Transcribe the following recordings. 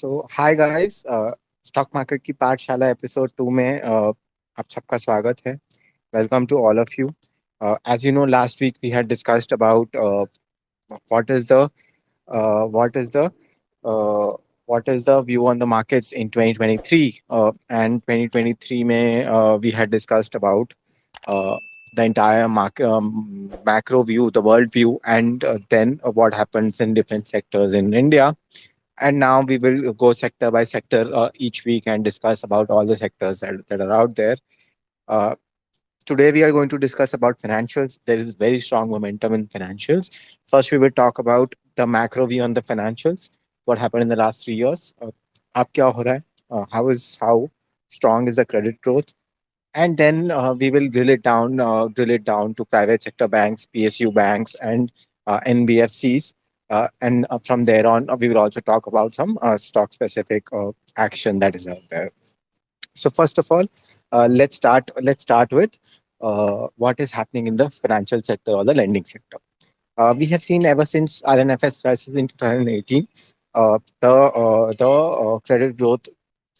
Hi guys, stock market की पाठशाला episode 2 में आप सबका स्वागत है. Welcome to all of you. As you know, last week we had discussed about what is the uh, what is the uh, what is the view on the markets in 2023, and 2023 में we had discussed about uh, the entire macro view, the world view, and then what happens in different sectors in India. And now we will go sector by sector each week and discuss about all the sectors that are out there. Uh, Today we are going to discuss about financials. There is very strong momentum in financials. First, we will talk about the macro view on the financials. What happened in the last 3 years? अब क्या हो रहा है? How strong is the credit growth? And then we will drill it down to private sector banks, PSU banks, and NBFCs. And from there on, we will also talk about some stock specific action that is out there. So first of all, let's start with what is happening in the financial sector or the lending sector. We have seen ever since RNFS crisis in 2018, the credit growth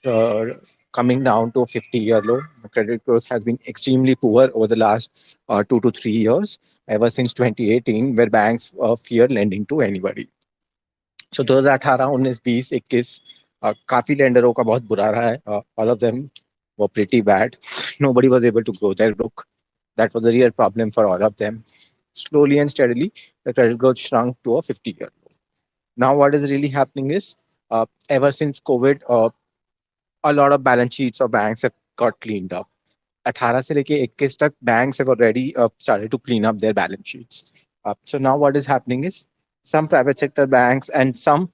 uh, coming down to a 50-year low. The credit growth has been extremely poor over the last 2 to 3 years, ever since 2018, where banks fear lending to anybody. So 2018, 19, 20, 21 काफी लेंडरों का बहुत बुरा रहा है. All of them were pretty bad. Nobody was able to grow their book. That was a real problem for all of them. Slowly and steadily, the credit growth shrunk to a 50-year low. Now, what is really happening is, ever since COVID, a lot of balance sheets of banks have got cleaned up. 18 से लेके 21 तक banks have already started to clean up their balance sheets. So now what is happening is some private sector banks and some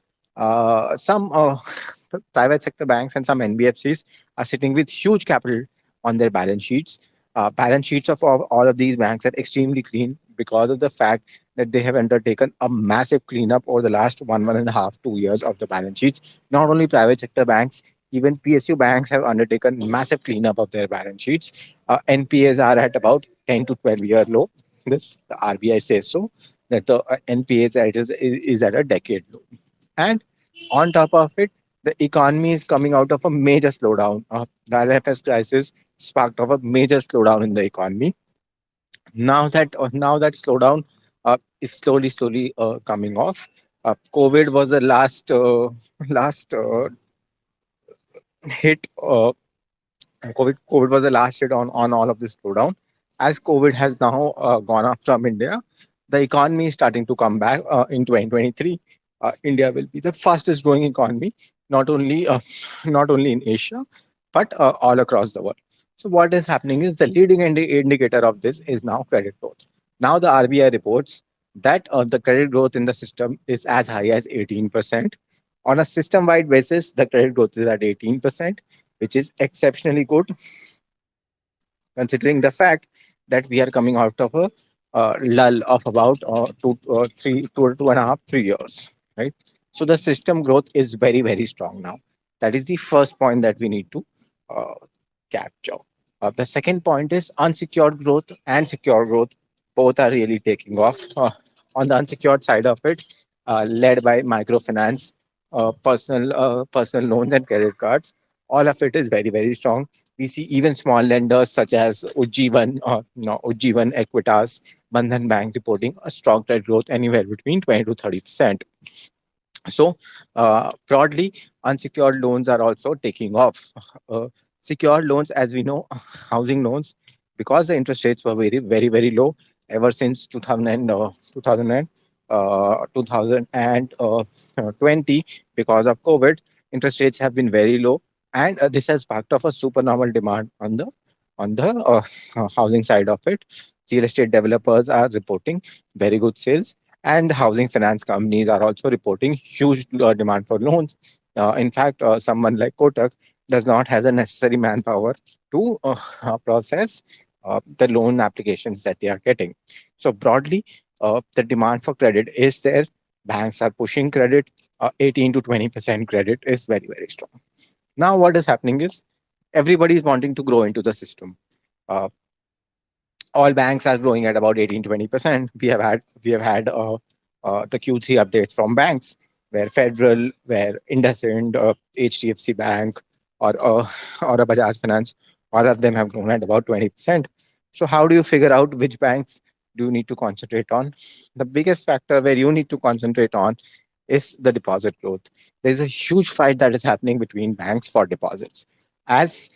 private sector banks and some NBFCs are sitting with huge capital on their balance sheets. Balance sheets of all of these banks are extremely clean because of the fact that they have undertaken a massive cleanup over the last 1.5, 2 years of the balance sheets. Not only private sector banks, even PSU banks have undertaken massive cleanup of their balance sheets. NPAs are at about 10 to 12-year low. This the RBI says so, that the NPAs is at a decade low. And on top of it, the economy is coming out of a major slowdown. The IMF's crisis sparked off a major slowdown in the economy. Now that slowdown is slowly coming off. COVID was the last hit. COVID was the last hit on all of this slowdown. As COVID has now gone up from India, the economy is starting to come back in 2023. India will be the fastest growing economy, not only not only in Asia, but all across the world. So what is happening is the leading indicator of this is now credit growth. Now the RBI reports that the credit growth in the system is as high as 18%. On a system-wide basis, the credit growth is at 18%, which is exceptionally good considering the fact that we are coming out of a lull of about 2.5, 3 years, right? So the system growth is very, very strong now. That is the first point that we need to uh, capture. The second point is unsecured growth and secure growth. Both are really taking off. On the unsecured side of it, led by microfinance, personal loans, and credit cards, all of it is very, very strong. We see even small lenders such as Ujjivan, Equitas, Bandhan Bank reporting a strong credit growth anywhere between 20 to 30%. So, broadly, unsecured loans are also taking off. Uh, Secured loans, as we know, housing loans, because the interest rates were very, very, very low ever since 2020 because of COVID, interest rates have been very low, and this has backed off a supernormal demand on the housing side of it. Real estate developers are reporting very good sales, and the housing finance companies are also reporting huge demand for loans. In fact, someone like Kotak does not have the necessary manpower to process the loan applications that they are getting. So broadly, the demand for credit is there. Banks are pushing credit. 18 to 20% credit is very, very strong. Now, what is happening is everybody is wanting to grow into the system. Uh, all banks are growing at about 18 20%. We have had the Q3 updates from banks where Federal, where IndusInd, HDFC Bank, or or a Bajaj Finance, all of them have grown at about 20%. So how do you figure out which banks do you need to concentrate on? The biggest factor where you need to concentrate on is the deposit growth. There's a huge fight that is happening between banks for deposits. As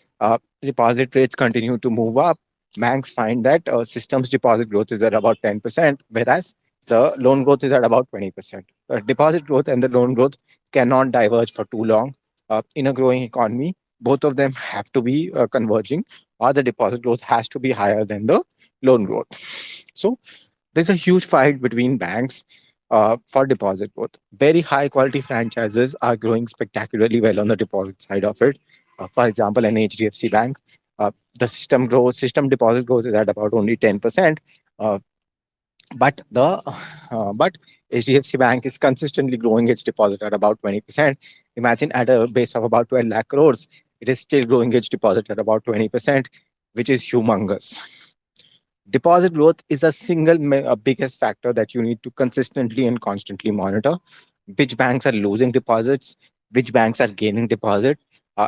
deposit rates continue to move up, banks find that system's deposit growth is at about 10%, whereas the loan growth is at about 20%. The deposit growth and the loan growth cannot diverge for too long. In a growing economy, both of them have to be converging, or the deposit growth has to be higher than the loan growth. So there's a huge fight between banks for deposit growth. Very high quality franchises are growing spectacularly well on the deposit side of it. For example, an HDFC Bank, the system deposit growth is at about only 10%. Uh, but HDFC Bank is consistently growing its deposit at about 20%. Imagine at a base of about 12 lakh crores, it is still growing its deposit at about 20%, which is humongous. Deposit growth is a biggest factor that you need to consistently and constantly monitor. Which banks are losing deposits, which banks are gaining deposit.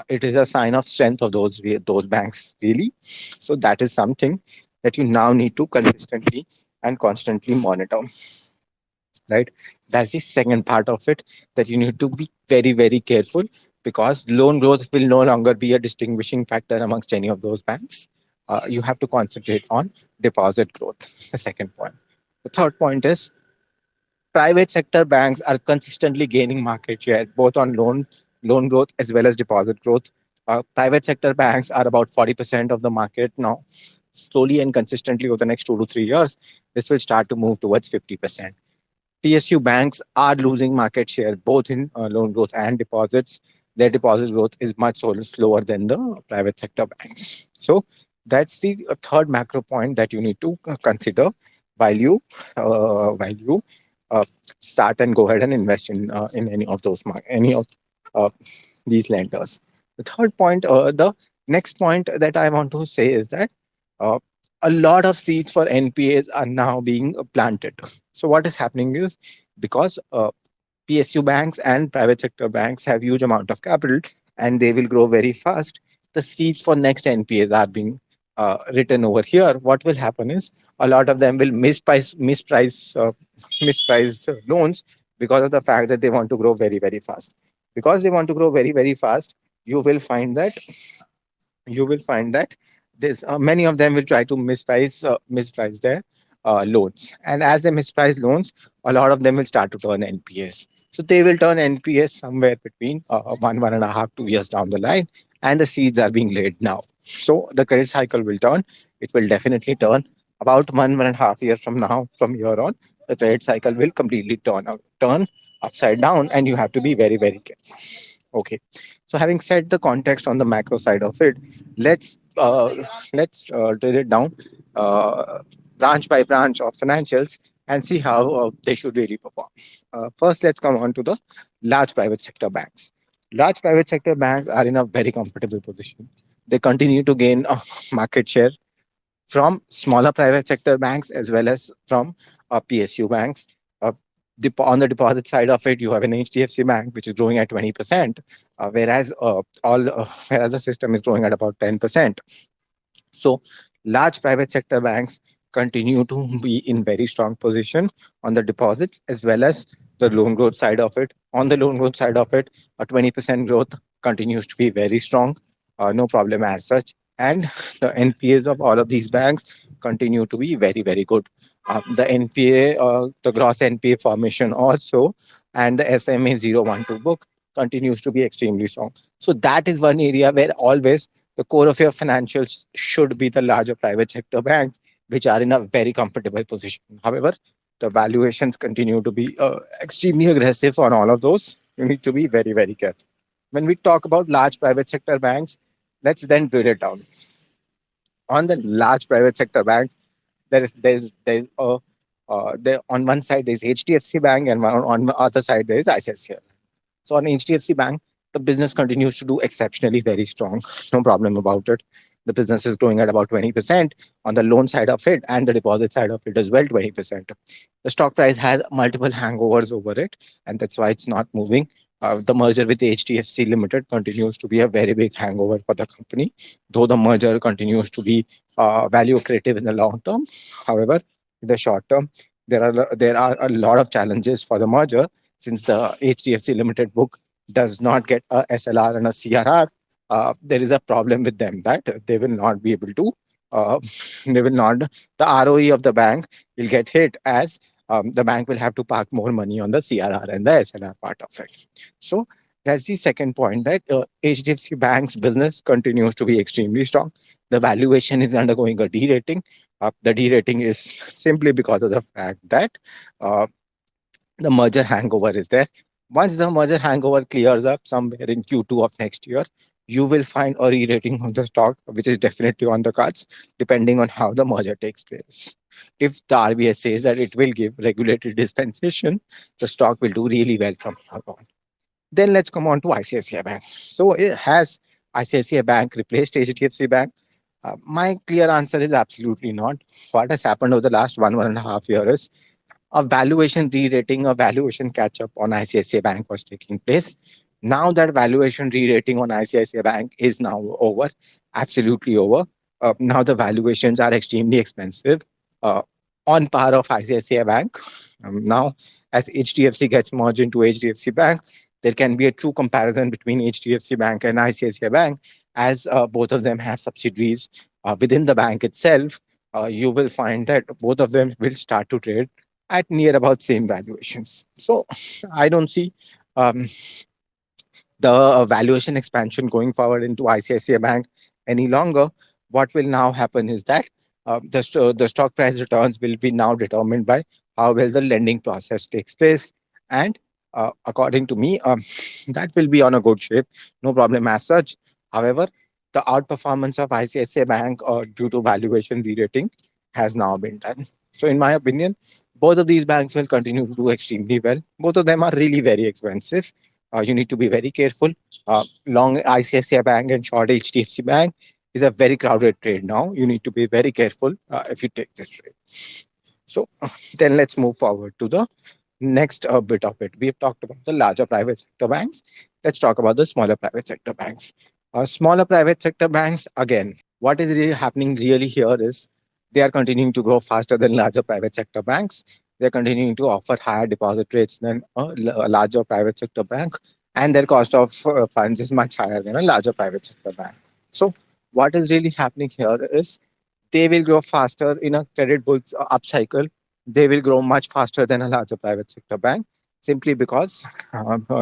It is a sign of strength of those banks, really. So that is something that you now need to consistently and constantly monitor, right? That's the second part of it, that you need to be very, very careful, because loan growth will no longer be a distinguishing factor amongst any of those banks. You have to concentrate on deposit growth. The second point. The third point is private sector banks are consistently gaining market share both on loan growth as well as deposit growth. Private sector banks are about 40% of the market now. Slowly and consistently over the next 2 to 3 years, this will start to move towards 50%. PSU banks are losing market share both in loan growth and deposits. Their deposit growth is much slower than the private sector banks. So that's the third macro point that you need to consider while you uh, start and go ahead and invest in any of any of uh, these lenders. The next point that I want to say is that uh, a lot of seeds for NPAs are now being planted. So what is happening is, because PSU banks and private sector banks have huge amount of capital and they will grow very fast, the seeds for next NPAs are being written over here. What will happen is a lot of them will misprice loans because of the fact that they want to grow very, very fast. Because they want to grow very, very fast, you will find that you will find that this many of them will try to misprice their loans, and as they misprice loans, a lot of them will start to turn NPS. So they will turn NPS somewhere between 1.5 2 years down the line, and the seeds are being laid now. So the credit cycle will turn. It will definitely turn about 1.5 years from now. From here on, the credit cycle will completely turn upside down, and you have to be very, very careful. Okay. So having set the context on the macro side of it, let's drill it down uh, branch by branch of financials and see how they should really perform. First, let's come on to the large private sector banks. Large private sector banks are in a very comfortable position. They continue to gain market share from smaller private sector banks as well as from PSU banks. Uh, on the deposit side of it, you have an HDFC Bank which is growing at 20%, whereas the system is growing at about 10%. So large private sector banks continue to be in very strong position on the deposits as well as the loan growth side of it. On the loan growth side of it, a 20% growth continues to be very strong, no problem as such. And the NPAs of all of these banks continue to be very, very good. The gross NPA formation also, and the SMA 012 book continues to be extremely strong. So that is one area where always the core of your financials should be the larger private sector banks, which are in a very comfortable position. However, the valuations continue to be extremely aggressive on all of those. You need to be very, very careful. When we talk about large private sector banks, let's then drill it down. On the large private sector banks, there's there on one side there's HDFC Bank, and on the other side there is ICICI. So on HDFC Bank, the business continues to do exceptionally very strong. No problem about it. The business is growing at about 20% on the loan side of it and the deposit side of it as well, 20%. The stock price has multiple hangovers over it, and that's why it's not moving. The merger with HDFC Limited continues to be a very big hangover for the company, though the merger continues to be value accretive in the long term. However, in the short term, there are a lot of challenges for the merger since the HDFC Limited book does not get a SLR and a CRR. There is a problem with them that they will not be able to. Uh, they will not. The ROE of the bank will get hit as the bank will have to park more money on the CRR and the SLR part of it. So that's the second point that HDFC Bank's business continues to be extremely strong. The valuation is undergoing a derating. The derating is simply because of the fact that uh, the merger hangover is there. Once the merger hangover clears up somewhere in Q2 of next year, you will find a re-rating of the stock, which is definitely on the cards, depending on how the merger takes place. If the RBI says that it will give regulated dispensation, the stock will do really well from here on. Then let's come on to ICICI Bank. So has ICICI Bank replaced HDFC Bank? My clear answer is absolutely not. What has happened over the last 1.5 years, a valuation re-rating, a valuation catch-up on ICICI Bank was taking place. Now that valuation re-rating on ICICI Bank is now over, absolutely over. Now the valuations are extremely expensive, uh, on par of ICICI Bank. Now, as HDFC gets merged into HDFC Bank, there can be a true comparison between HDFC Bank and ICICI Bank, as both of them have subsidiaries within the bank itself. You will find that both of them will start to trade at near about same valuations. So I don't see um, the valuation expansion going forward into ICICI Bank any longer. What will now happen is that the stock price returns will be now determined by how well the lending process takes place. And according to me, that will be on a good shape. No problem as such. However, the outperformance of ICICI Bank due to valuation re-rating has now been done. So, in my opinion, both of these banks will continue to do extremely well. Both of them are really very expensive. You need to be very careful. Long ICICI Bank and short HDFC Bank is a very crowded trade now. You need to be very careful if you take this trade. So then let's move forward to the next bit of it. We have talked about the larger private sector banks. Let's talk about the smaller private sector banks. Smaller private sector banks, again, what is really happening really here is they are continuing to grow faster than larger private sector banks. They're continuing to offer higher deposit rates than a larger private sector bank, and their cost of funds is much higher than a larger private sector bank. So, what is really happening here is they will grow faster in a credit bull upcycle. They will grow much faster than a larger private sector bank simply because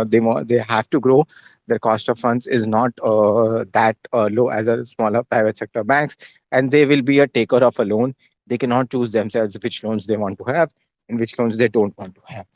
they have to grow. Their cost of funds is not that low as a smaller private sector banks, and they will be a taker of a loan. They cannot choose themselves which loans they want to have and which loans they don't want to have.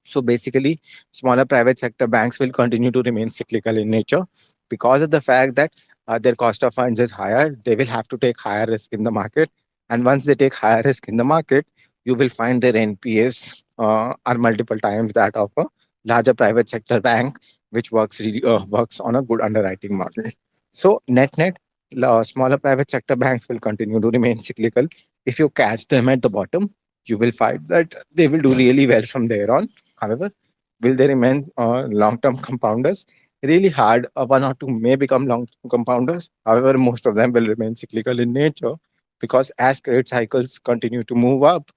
So basically, smaller private sector banks will continue to remain cyclical in nature because of the fact that their cost of funds is higher. They will have to take higher risk in the market. And once they take higher risk in the market, you will find their NPAs are multiple times that of a larger private sector bank, which works on a good underwriting model. So net, smaller private sector banks will continue to remain cyclical. If you catch them at the bottom, you will find that they will do really well from there on. However, will they remain long-term compounders? Really hard. One or two may become long-term compounders. However, most of them will remain cyclical in nature because as credit cycles continue to move up,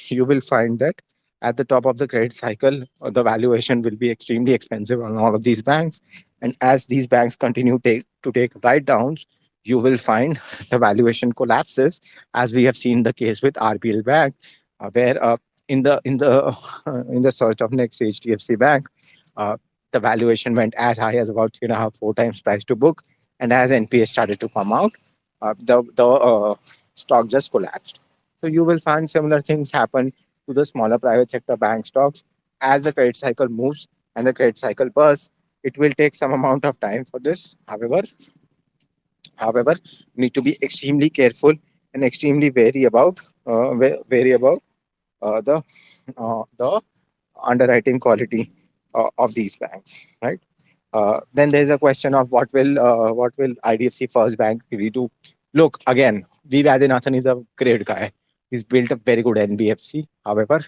you will find that at the top of the credit cycle, the valuation will be extremely expensive on all of these banks. And as these banks continue to take write downs, you will find the valuation collapses, as we have seen the case with RBL Bank, where in the in the search of next HDFC Bank, uh, the valuation went as high as about 3.5, 4 times price to book, and as NPA started to come out, the stock just collapsed. So you will find similar things happen to the smaller private sector bank stocks as the credit cycle moves and the credit cycle bursts. It will take some amount of time for this. However, need to be extremely careful and extremely wary about the underwriting quality of these banks, right? Then there's a question of what will IDFC First Bank really do? Look, again, V. Vaidyanathan is a great guy. He's built a very good NBFC. However,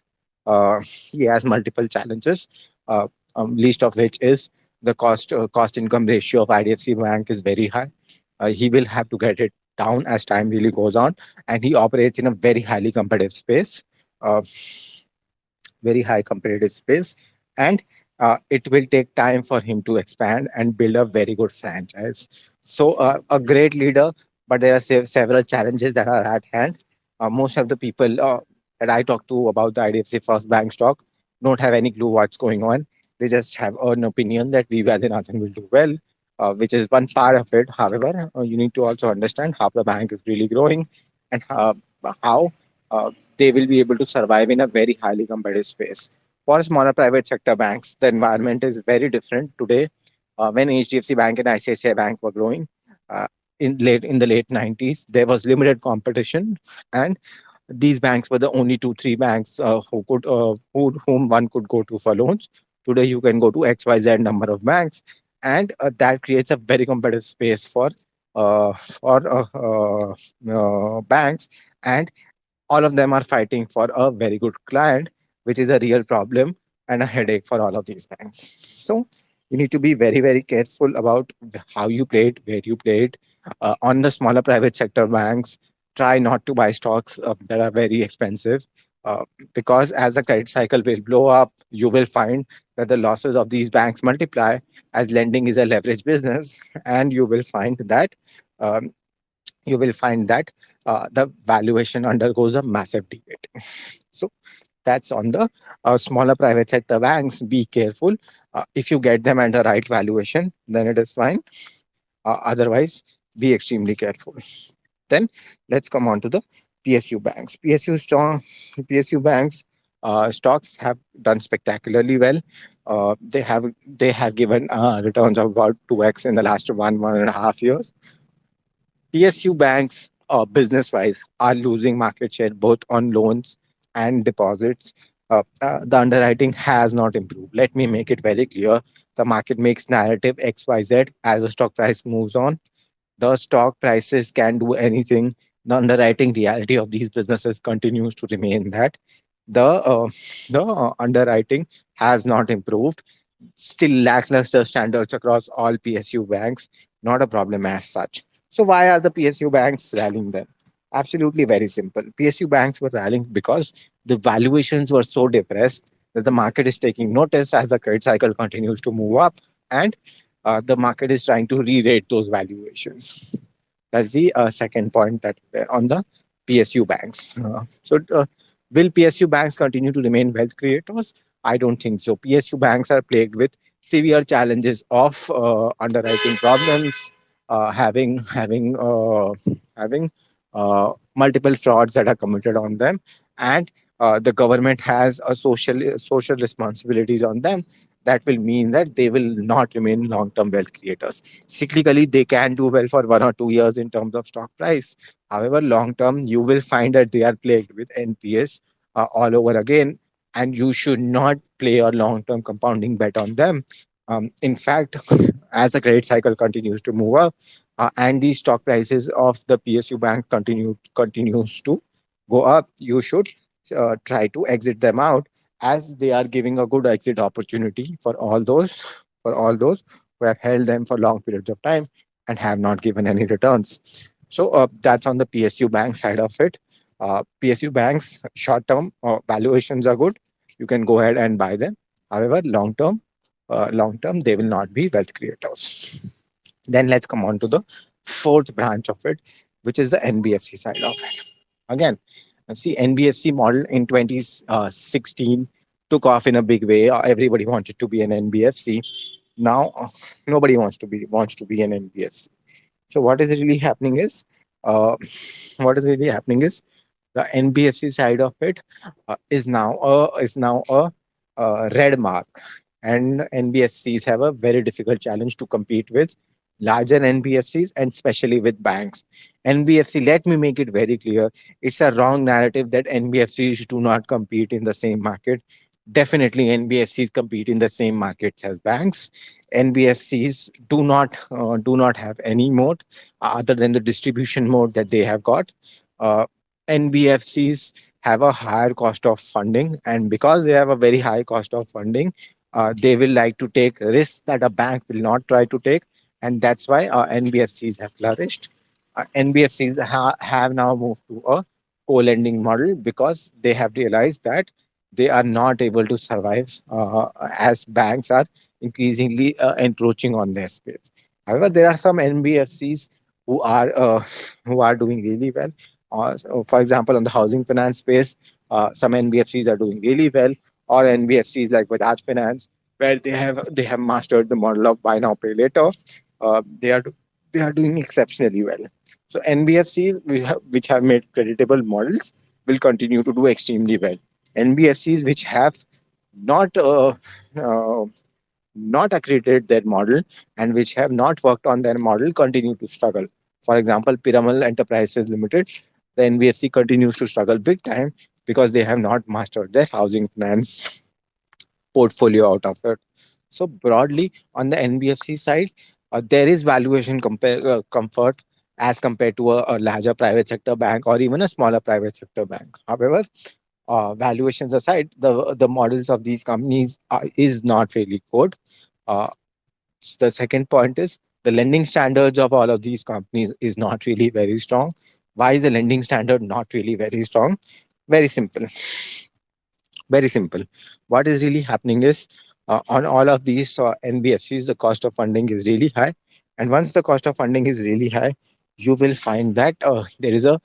he has multiple challenges. Uh, Least of which is the cost income ratio of IDFC Bank is very high. He will have to get it down as time really goes on, and he operates in a very highly competitive space. Uh, Very high competitive space, and it will take time for him to expand and build a very good franchise. So a great leader, but there are several challenges that are at hand. Most of the people that I talk to about the IDFC First Bank stock don't have any clue what's going on. They just have an opinion that we as an will do well, which is one part of it. However, you need to also understand how the bank is really growing, and how they will be able to survive in a very highly competitive space. For smaller private sector banks, the environment is very different today. When HDFC Bank and ICICI Bank were growing uh, in the late 90s, there was limited competition, and these banks were the only two three banks whom one could go to for loans. Today, you can go to XYZ number of banks, and that creates a very competitive space for banks, and all of them are fighting for a very good client, which is a real problem and a headache for all of these banks. So you need to be very, very careful about how you play it, where you play it. On the smaller private sector banks, try not to buy stocks that are very expensive. Uh, because as the credit cycle will blow up, you will find that the losses of these banks multiply, as lending is a leverage business, and um, you will find that the valuation undergoes a massive debate. So that's on the smaller private sector banks. Be careful. If you get them at the right valuation, then it is fine. Otherwise, be extremely careful. Then let's come on to the PSU banks. PSU banks stocks have done spectacularly well. They have given returns of about 2x in the last 1.5 years. PSU banks, business wise, are losing market share both on loans and deposits. The underwriting has not improved. Let me make it very clear. The market makes narrative XYZ as the stock price moves on. The stock prices can do anything. The underwriting reality of these businesses continues to remain that the underwriting has not improved. Still lackluster standards across all PSU banks, not a problem as such. So why are the PSU banks rallying then? Absolutely very simple. PSU banks were rallying because the valuations were so depressed that the market is taking notice as the credit cycle continues to move up, and the market is trying to re-rate those valuations. That's the second point that on the PSU banks. Will PSU banks continue to remain wealth creators? I don't think so. PSU banks are plagued with severe challenges of underwriting problems, having multiple frauds that are committed on them, and the government has a social responsibilities on them. That will mean that they will not remain long term wealth creators. Cyclically, they can do well for 1 or 2 years in terms of stock price. However, long term, you will find that they are plagued with NPS all over again, and you should not play a long term compounding bet on them. In fact, as the credit cycle continues to move up, and the stock prices of the PSU bank continues to go up, you should try to exit them out, as they are giving a good exit opportunity for all those who have held them for long periods of time and have not given any returns. So that's on the PSU bank side of it. PSU banks short term valuations are good. You can go ahead and buy them. However, long term they will not be wealth creators. Then let's come on to the fourth branch of it, which is the NBFC side of it. Again, see, NBFC model in 2016 took off in a big way. Everybody wanted to be an NBFC. Now nobody wants to be an NBFC. So uh, what is really happening is the NBFC side of it is now a red mark, and NBFCs have a very difficult challenge to compete with larger NBFCs, and especially with banks. NBFC, let me make it very clear, it's a wrong narrative that NBFCs do not compete in the same market. Definitely, NBFCs compete in the same markets as banks. NBFCs do not have any mode other than the distribution mode that they have got. Uh, NBFCs have a higher cost of funding, and because they have a very high cost of funding, they will like to take risks that a bank will not try to take, and that's why NBFCs have flourished. NBFCs have now moved to a co-lending model because they have realized that they are not able to survive as banks are increasingly encroaching on their space. However, there are some NBFCs who are who are doing really well. So for example, on the housing finance space, some NBFCs are doing really well, or NBFCs like Bajaj Finance, where they have mastered the model of buy now pay later. They are doing exceptionally well. So NBFCs which have made creditable models will continue to do extremely well. NBFCs which have not uh, not accredited their model and which have not worked on their model continue to struggle. For example, Piramal Enterprises Limited, the NBFC continues to struggle big time because they have not mastered their housing finance portfolio out of it. So broadly, on the NBFC side, there is valuation comfort as compared to a larger private sector bank or even a smaller private sector bank. However, valuations aside, the models of these companies is not really good. Uh, the second point is the lending standards of all of these companies is not really very strong. Why is the lending standard not really very strong? Very simple. Very simple. What is really happening is on all of these NBFCs, the cost of funding is really high. And once the cost of funding is really high, you will find that there is a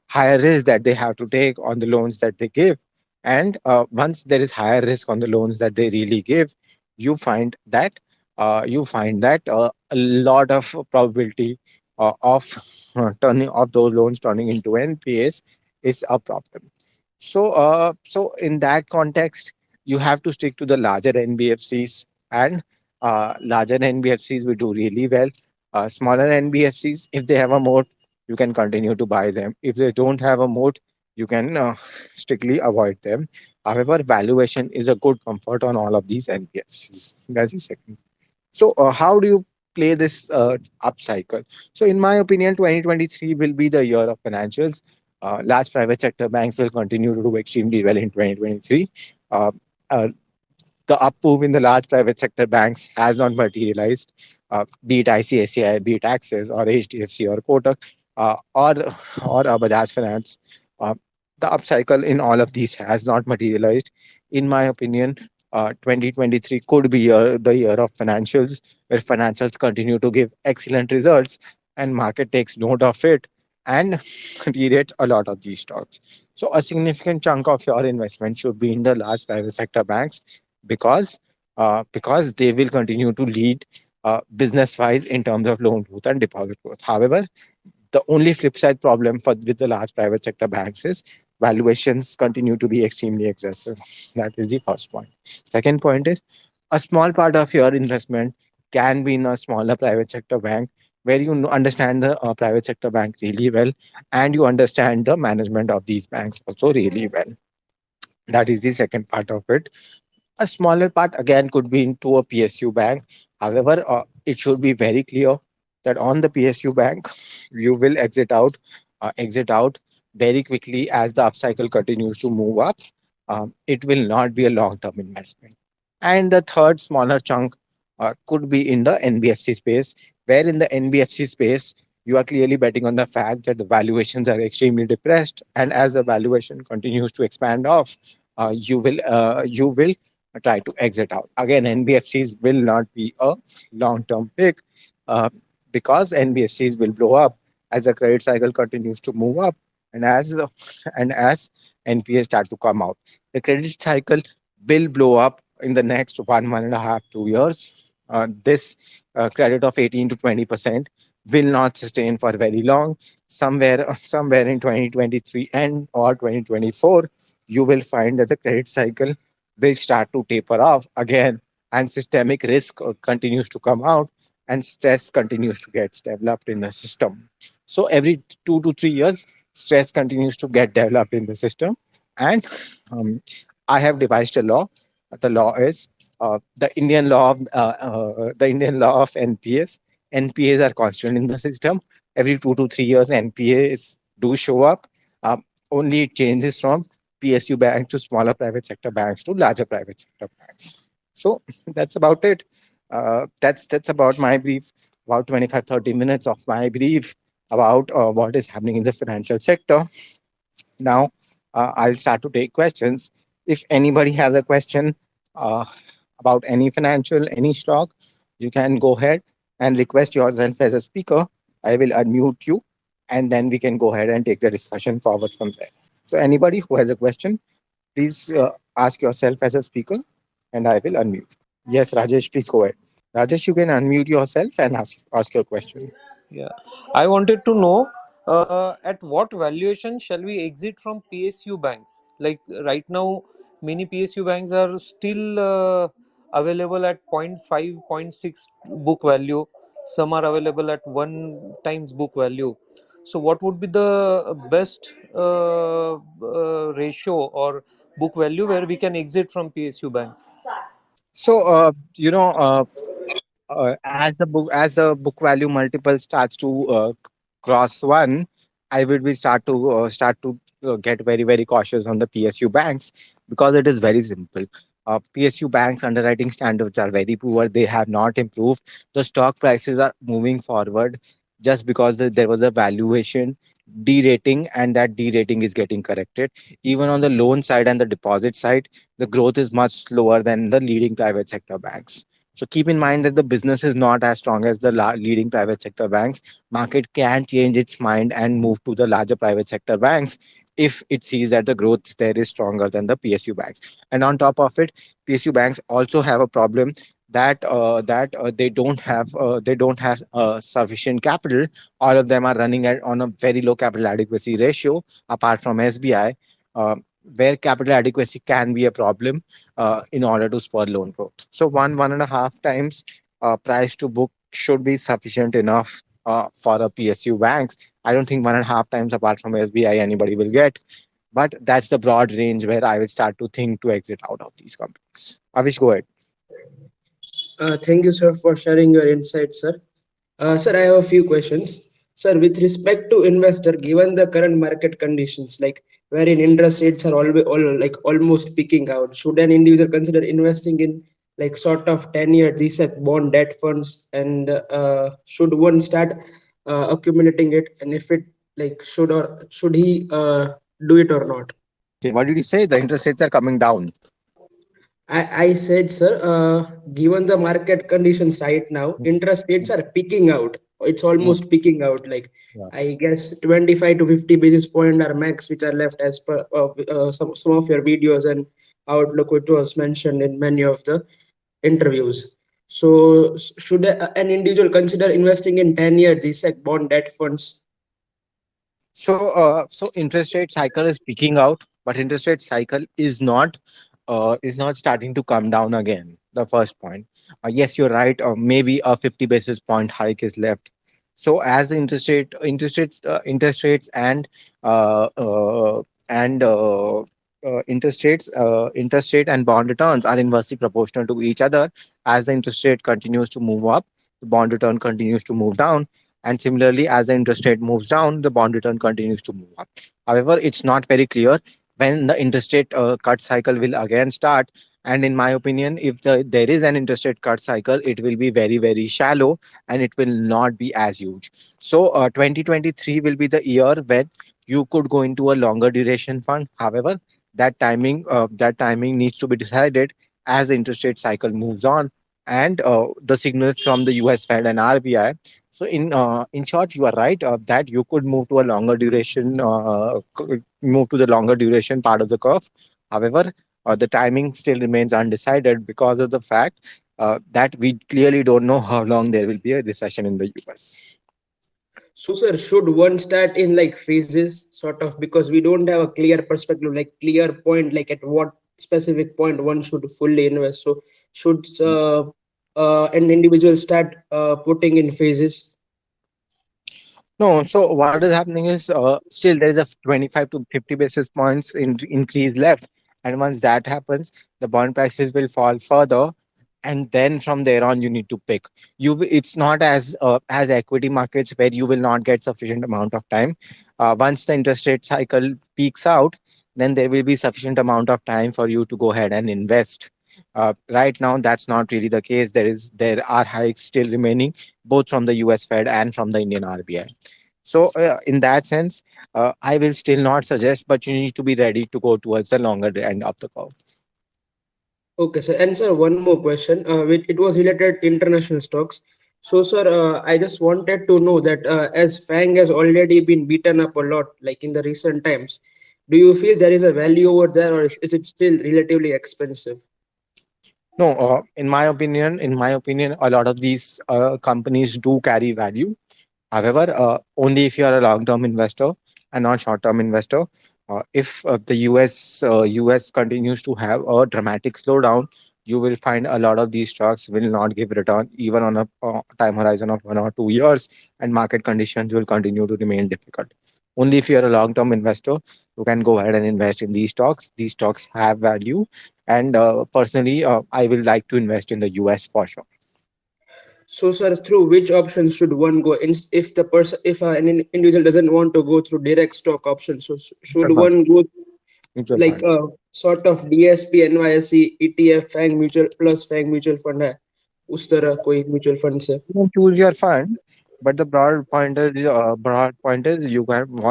higher risk that they have to take on the loans that they give. And once there is higher risk on the loans that they really give, you find that a lot of probability of turning of those loans turning into NPAs is a problem. So in that context, you have to stick to the larger NBFCs, and larger NBFCs will do really well. Smaller NBFCs, if they have a moat, you can continue to buy them. If they don't have a moat, you can strictly avoid them. However, valuation is a good comfort on all of these NBFCs. That's the second. So, how do you play this up cycle? So, in my opinion, 2023 will be the year of financials. Large private sector banks will continue to do extremely well in 2023. Uh, uh, the up move in the large private sector banks has not materialized, be it ICICI, be it Axis, or HDFC, or Kotak, or Bajaj Finance. Uh, the upcycle in all of these has not materialized. In my opinion, 2023 could be the year of financials, where financials continue to give excellent results and market takes note of it and re-rates a lot of these stocks. So a significant chunk of your investment should be in the large private sector banks because they will continue to lead business wise in terms of loan growth and deposit growth. However, the only flip side problem for with the large private sector banks is valuations continue to be extremely aggressive. That is the first point. Second point is a small part of your investment can be in a smaller private sector bank where you understand the private sector bank really well and you understand the management of these banks also really well. That is the second part of it. A smaller part again could be into a PSU bank. However, it should be very clear that on the PSU bank, you will exit out very quickly as the upcycle continues to move up. It will not be a long-term investment. And the third smaller chunk could be in the NBFC space, where in the NBFC space, you are clearly betting on the fact that the valuations are extremely depressed, and as the valuation continues to expand off, you will try to exit out. Again, NBFCs will not be a long term pick uh, because NBFCs will blow up as the credit cycle continues to move up and as NPAs start to come out. The credit cycle will blow up in the next 1.5, 2 years. This credit of 18 to 20% will not sustain for very long. Somewhere in 2023 and or 2024, you will find that the credit cycle will start to taper off again, and systemic risk continues to come out, and stress continues to get developed in the system. So every 2 to 3 years, stress continues to get developed in the system, and um, I have devised a law. The law is the Indian law of NPS. NPAs are constant in the system. Every 2 to 3 years, NPAs do show up. Um, Only it changes from PSU banks to smaller private sector banks to larger private sector banks. So that's about it. That's about my brief. About 25 to 30 minutes of my brief about what is happening in the financial sector. Now, I'll start to take questions. If anybody has a question uh, about any financial, any stock, you can go ahead and request yourself as a speaker. I will unmute you, and then we can go ahead and take the discussion forward from there. So, anybody who has a question, please ask yourself as a speaker, and I will unmute. Yes, Rajesh, please go ahead. Rajesh, you can unmute yourself and ask your question. Yeah, I wanted to know at what valuation shall we exit from PSU banks? Like right now, many PSU banks are still available at point 0.5, point 0.6 book value. Some are available at 1 times book value. So, what would be the best ratio or book value where we can exit from PSU banks? So, as the book value multiple starts to cross one, I would be start to get very cautious on the PSU banks, because it is very simple. PSU banks underwriting standards are very poor. They have not improved. The stock prices are moving forward just because there was a valuation derating, and that derating is getting corrected. Even on the loan side and the deposit side, the growth is much slower than the leading private sector banks. So keep in mind that the business is not as strong as the leading private sector banks. Market can change its mind and move to the larger private sector banks if it sees that the growth there is stronger than the PSU banks. And on top of it, PSU banks also have a problem that they don't have sufficient capital. All of them are running at on a very low capital adequacy ratio, apart from SBI, uh, where capital adequacy can be a problem in order to spur loan growth. So 1.5 times price to book should be sufficient enough for a PSU banks. I don't think 1.5 times apart from SBI anybody will get, but that's the broad range where I will start to think to exit out of these companies. Avish, go ahead. Thank you, sir, for sharing your insights, sir. Sir, I have a few questions. Sir, with respect to investor, given the current market conditions, like wherein interest rates are always almost peaking out, should an individual consider investing in like sort of 10-year GSEC bond debt funds, and should one start accumulating it, and if it like should he do it or not? Okay, what did you say? The interest rates are coming down. I said, sir, given the market conditions right now, interest rates are peaking out. It's Mm, almost peaking out. Like, yeah. I guess 25 to 50 basis point are max, which are left as per some of your videos and outlook, which was mentioned in many of the interviews. So, should an individual consider investing in 10-year GSEC bond debt funds? So interest rate cycle is peaking out, but interest rate cycle is not starting to come down again. The first point. Yes, you're right. Maybe a 50 basis point hike is left. So as the interest rates uh, uh, and interest rate and bond returns are inversely proportional to each other. As the interest rate continues to move up, the bond return continues to move down, and similarly, as the interest rate moves down, the bond return continues to move up. However, it's not very clear when the interest rate cut cycle will again start. And in my opinion, if there is an interest rate cut cycle, it will be very shallow, and it will not be as huge. So 2023 will be the year when you could go into a longer duration fund. However, that timing needs to be decided as the interest rate cycle moves on, and the signals from the US Fed and RBI. So in short, you are right that you could move to a longer duration, move to the longer duration part of the curve. However, the timing still remains undecided because of the fact that we clearly don't know how long there will be a recession in the US. So, sir, should one start in like phases, sort of, because we don't have a clear perspective, like clear point, like at what specific point one should fully invest. So, should an individual start putting in phases? No, so what is happening is still there is a 25 to 50 basis points increase left, And once that happens, the bond prices will fall further, and then from there on you need to pick. It's not as equity markets where you will not get sufficient amount of time. Once the interest rate cycle peaks out, then there will be sufficient amount of time for you to go ahead and invest. Right now that's not really the case. There are hikes still remaining, both from the US Fed and from the Indian RBI. So in that sense, I will still not suggest, but you need to be ready to go towards the longer end of the curve. Okay, sir. And sir, one more question. Which it was related to international stocks. So, sir, I just wanted to know that as FANG has already been beaten up a lot, like in the recent times, do you feel there is a value over there, or is it still relatively expensive? No, in my opinion, a lot of these companies do carry value. However, only if you are a long-term investor and not short-term investor. If the US continues to have a dramatic slowdown, you will find a lot of these stocks will not give return even on a time horizon of 1 or 2 years, and market conditions will continue to remain difficult. Only if you are a long-term investor, you can go ahead and invest in these stocks. These stocks have value, and personally, I will like to invest in the US for sure. So, sir, through which options should one go? If the person, if individual doesn't want to go through direct stock options, so should Mutual fund. one go Mutual like fund. a sort of DSP, NYSE, ETF, FANG mutual plus FANG mutual fund है उस तरह कोई mutual fund से? You can choose your fund, but the broad point is you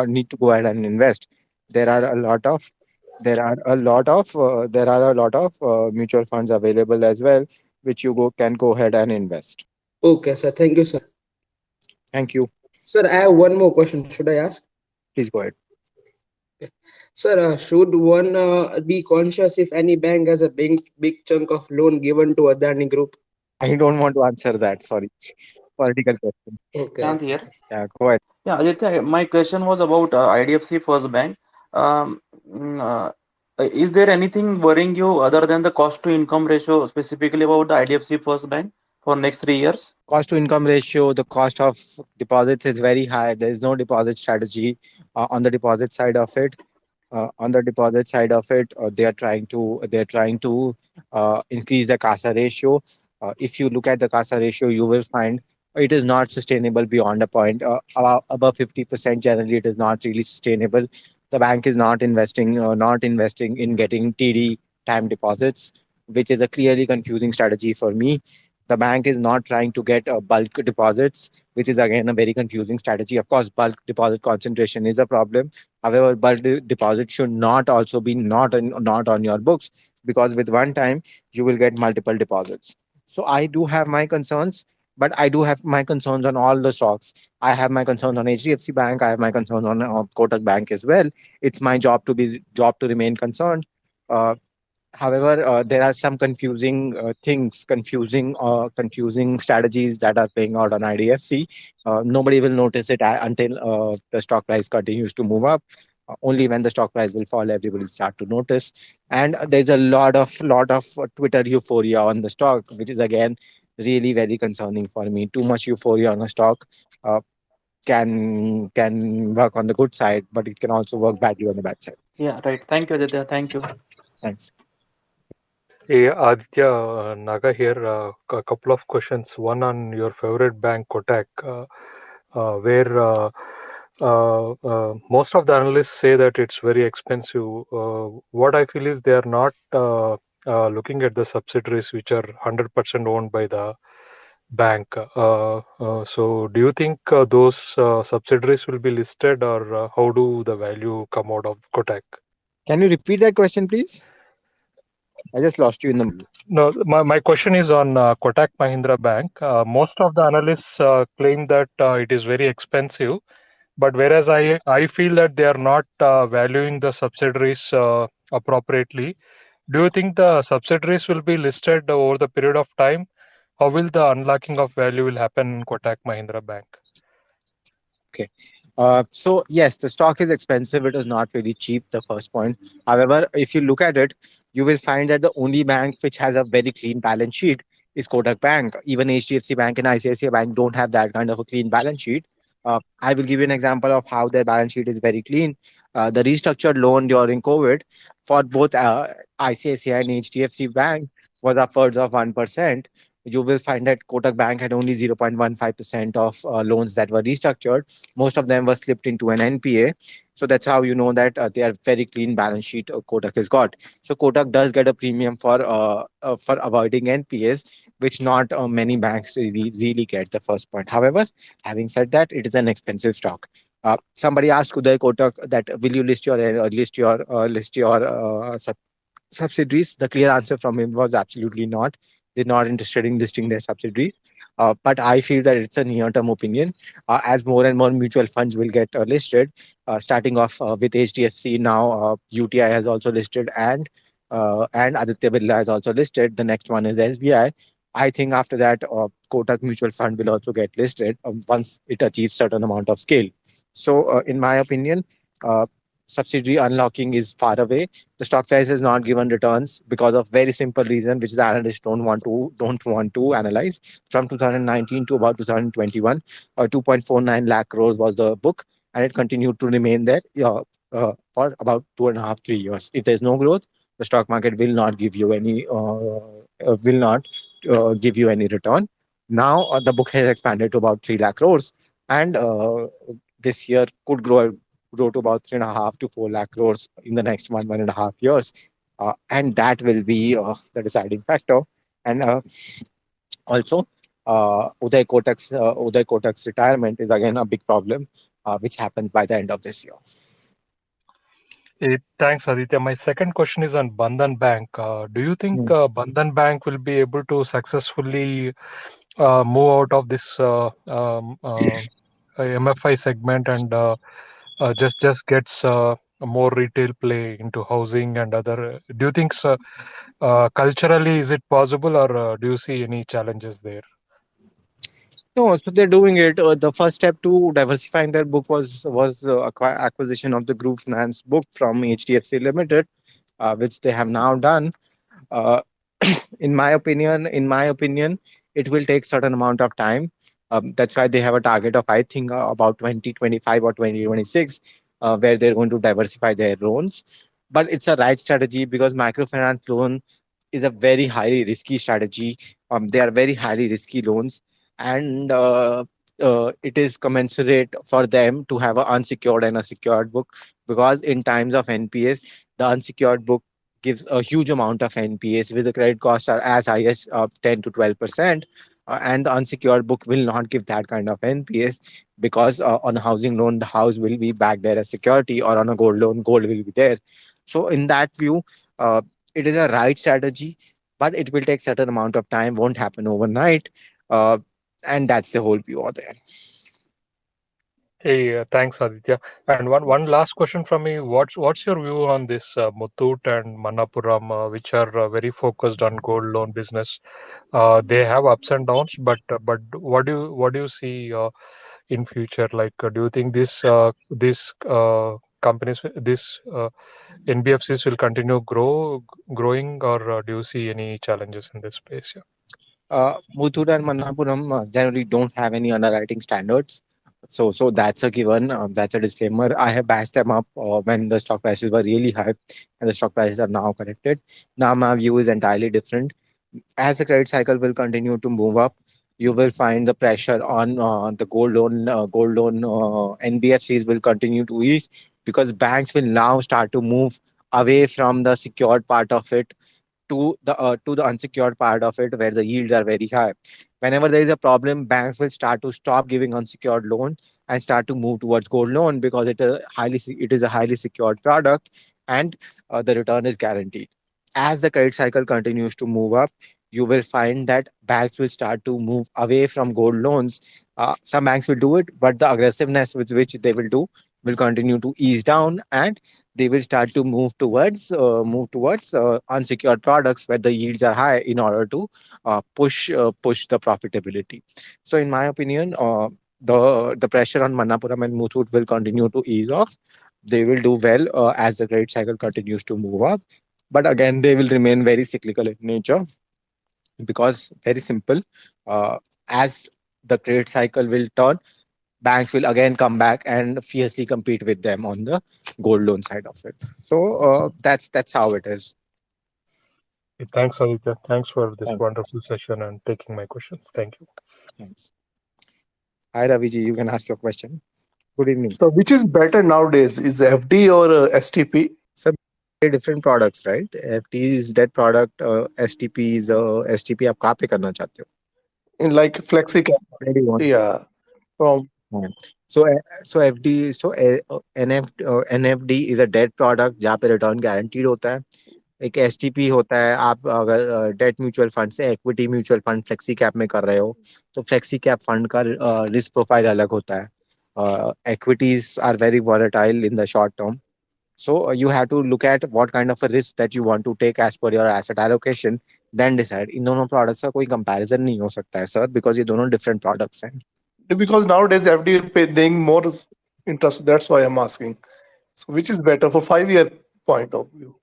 need to go ahead and invest. There are a lot of mutual funds available as well, which can go ahead and invest. Okay, sir. Thank you, sir. Thank you. Sir, I have one more question. Should I ask? Please go ahead. Sir, should one be conscious if any bank has a big chunk of loan given to Adani Group? I don't want to answer that. Sorry, political question. Okay, Shanti okay. here. Yeah, go ahead. Yeah, Aditya, my question was about IDFC First Bank. Um, mm, uh, is there anything worrying you other than the cost to income ratio, specifically about the IDFC First Bank for next 3 years? Cost to income ratio, the cost of deposits is very high. There is no deposit strategy on the deposit side of it. They are trying to increase the CASA ratio. If you look at the CASA ratio, you will find it is not sustainable beyond a point. Above 50%, generally, it is not really sustainable. The bank is not investing in getting TD, time deposits, which is a clearly confusing strategy for me. The bank is not trying to get bulk deposits, which is again a very confusing strategy. Of course, bulk deposit concentration is a problem. However, bulk deposit should not also be not on your books, because with one time you will get multiple deposits. So I do have my concerns, but I do have my concerns on all the stocks. I have my concerns on HDFC Bank. I have my concerns on Kotak Bank as well. It's my job to remain concerned. Uh, However, there are some confusing strategies that are playing out on IDFC. Nobody will notice it until the stock price continues to move up. Only when the stock price will fall, everybody start to notice. And there's a lot of Twitter euphoria on the stock, which is again really very concerning for me. Too much euphoria on a stock uh, can work on the good side, but it can also work badly on the bad side. Yeah, right. Thank you, Aditya. Thank you. Thanks. Hey, Aditya, Naga here. A couple of questions. One on your favorite bank, Kotak, where most of the analysts say that it's very expensive. What I feel is they are not looking at the subsidiaries which are 100% owned by the bank. So, do you think those subsidiaries will be listed, or how do the value come out of Kotak? Can you repeat that question, please? I just lost you in the middle. No, my question is on Kotak Mahindra Bank. Most of the analysts claim that it is very expensive, but whereas I feel that they are not valuing the subsidiaries appropriately. Do you think the subsidiaries will be listed over the period of time? How will the unlocking of value will happen in Kotak Mahindra Bank? Okay. So yes, the stock is expensive. It is not really cheap. The first point. However, if you look at it, you will find that the only bank which has a very clean balance sheet is Kotak Bank. Even HDFC Bank and ICICI Bank don't have that kind of a clean balance sheet. I will give you an example of how their balance sheet is very clean. The restructured loan during COVID for both ICICI and HDFC Bank was upwards of 1%. You will find that Kotak Bank had only 0.15% of loans that were restructured. Most of them were slipped into an NPA. So that's how you know that they are very clean balance sheet Kotak has got. So Kotak does get a premium for avoiding NPAs, which not many banks really get. The first point. However, having said that, it is an expensive stock. Somebody asked Uday Kotak that will you list your subsidiaries? The clear answer from him was absolutely not. They're not interested in listing their subsidiaries. But I feel that it's a near-term opinion. As more and more mutual funds will get listed, starting off with HDFC now, UTI has also listed, and Aditya Birla has also listed. The next one is SBI. I think after that, Kotak Mutual Fund will also get listed once it achieves certain amount of scale. So, in my opinion, uh, subsidiary unlocking is far away. The stock price has not given returns because of very simple reason, which the analysts don't want to analyze. From 2019 to about 2021, 2.49 lakh crores was the book, and it continued to remain there for about 2.5 3 years. If there's no growth, the stock market will not give you any return. Now the book has expanded to about 3 lakh crores, and this year could grow to about 3.5 to 4 lakh crores in the next 1.5 years, and that will be the deciding factor. And also, Uday Kotak's retirement is again a big problem, which happens by the end of this year. Thanks, Aditya. My second question is on Bandhan Bank. Do you think Hmm. Bandhan Bank will be able to successfully move out of this MFI segment and just gets a more retail play into housing and other? Do you think so, culturally is it possible, or do you see any challenges there? No, so they're doing it. The first step to diversifying their book was acquisition of the group finance book from HDFC Limited, which they have now done. Uh, in my opinion, it will take certain amount of time. That's why they have a target of, I think, about 2025 or 2026, where they're going to diversify their loans. But it's a right strategy because microfinance loan is a very highly risky strategy. They are very highly risky loans, and it is commensurate for them to have an unsecured and a secured book, because in times of NPS, the unsecured book gives a huge amount of NPAs with the credit costs are as high as 10 to 12%. And the unsecured book will not give that kind of NPAs, because on a housing loan, the house will be back there as security, or on a gold loan, gold will be there. So, in that view, uh, it is a right strategy, but it will take certain amount of time, won't happen overnight. Uh, and that's the whole view out there. Hey, thanks, Aditya. And one last question from me. What's your view on this Muthoot and Manappuram, which are very focused on gold loan business? They have ups and downs, but what do you see in future? Like, do you think this companies, this NBFCs will continue growing, or do you see any challenges in this space? Yeah. Muthoot and Manappuram generally don't have any underwriting standards. So that's a given. That's a disclaimer. I have bashed them up when the stock prices were really high, and the stock prices are now corrected. Now my view is entirely different. As the credit cycle will continue to move up, you will find the pressure on the gold loan NBFCs will continue to ease, because banks will now start to move away from the secured part of it to the unsecured part of it, where the yields are very high. Whenever there is a problem, banks will start to stop giving unsecured loan and start to move towards gold loan, because it is a highly secured product, and the return is guaranteed. As the credit cycle continues to move up, you will find that banks will start to move away from gold loans. Some banks will do it, but the aggressiveness with which they will do will continue to ease down, and they will start to move towards unsecured products where the yields are high, in order to push the profitability. So, in my opinion, the pressure on Manappuram and Muthoot will continue to ease off. They will do well as the credit cycle continues to move up, but again, they will remain very cyclical in nature, because very simple. Uh, as the credit cycle will turn, banks will again come back and fiercely compete with them on the gold loan side of it. So that's how it is. Thanks, Aditya. Thanks for this Thanks. wonderful session and taking my questions. Thank you. Thanks. Hi Raviji, you can ask your question. Good evening. So, which is better nowadays? Is FD or STP? So very different products, right? FT is debt product, STP is STP. आप कहाँ पे करना चाहते हो? In like flexi cap? Where do you want? Yeah. From हाँ. So FD NFD is a debt product जहाँ पे return guaranteed होता है. एक एसटीपी होता है. आप अगर डेट म्यूचुअल फंड से equity mutual fund flexi cap में कर रहे हो तो फ्लेक्सी कैप फंड का रिस्क प्रोफाइल अलग होता है. Equities are very volatile in the short term. So you have to look at what kind of a risk that you want to take as per your asset allocation, then decide. इन दोनों products का कोई comparison नहीं हो सकता है sir, because ये दोनों different products हैं. because nowadays FD paying more interest. That's why I'm asking. So, which is better for 5 year point of view?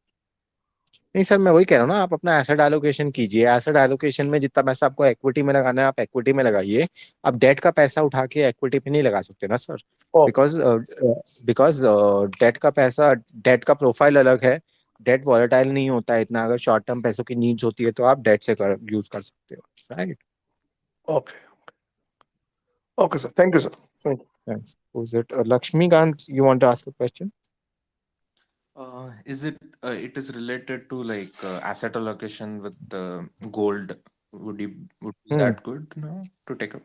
नहीं सर, मैं वही कह रहा हूँ ना, आप अपना एसेट एलोकेशन कीजिए. एसेट एलोकेशन में जितना पैसा आपको इक्विटी में लगाना है आप इक्विटी में लगाइए. आप डेट का पैसा उठा के इक्विटी पे नहीं लगा सकते ना सर. Okay. बिकॉज डेट का पैसा, डेट का प्रोफाइल अलग है. डेट वॉलेटाइल नहीं होता है इतना. अगर शॉर्ट टर्म पैसों की नीड्स होती है तो आप डेट से यूज कर सकते हो. Right. Okay. Okay, sir. Thank you, sir. Thank you. Thanks. Who's it? Lakshmikant, you want to ask a question? Is it it is related to like asset allocation with gold? Would be Hmm. that good now to take up?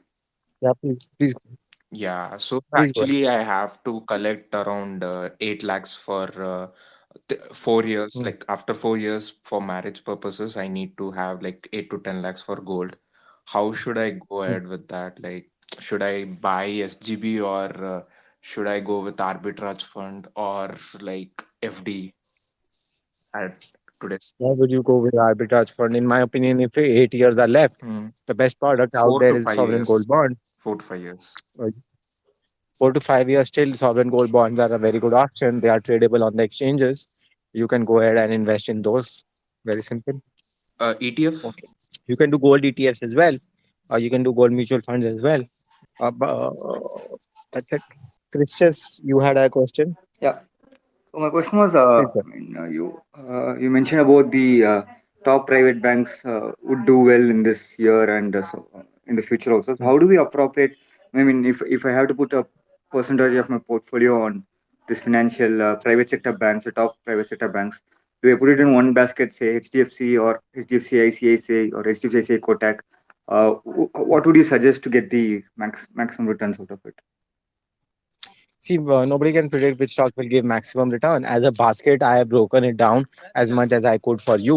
Yeah, please, Yeah, so please go ahead. actually I have to collect around 8 lakhs for 4 years. Hmm. Like after 4 years for marriage purposes, I need to have like 8 to 10 lakhs for gold. How should I go Hmm. ahead with that? Like, should I buy SGB or should I go with arbitrage fund or like FD at today's Why would you go with arbitrage fund? In my opinion, if 8 years are left, Hmm. the best product out four there to is five sovereign gold years? bond. 4 to 5 years. Uh, 4 to 5 years still, sovereign gold bonds are a very good option. They are tradable on the exchanges. You can go ahead and invest in those. Very simple. ETF? Okay. You can do gold ETFs as well. You can do gold mutual funds as well. That's it. Christian, you had a question? Yeah. So my question was, Please go. you mentioned about the top private banks would do well in this year and in the future also. So Hmm. how do we appropriate? I mean, if I have to put a percentage of my portfolio on this financial private sector banks, the top private sector banks, do I put it in one basket, say HDFC or HDFC ICICI or HDFC ICICI Kotak? What would you suggest to get the maximum returns out of it? See, nobody can predict which stock will give maximum return. As a basket, I have broken it down as much as I could for you.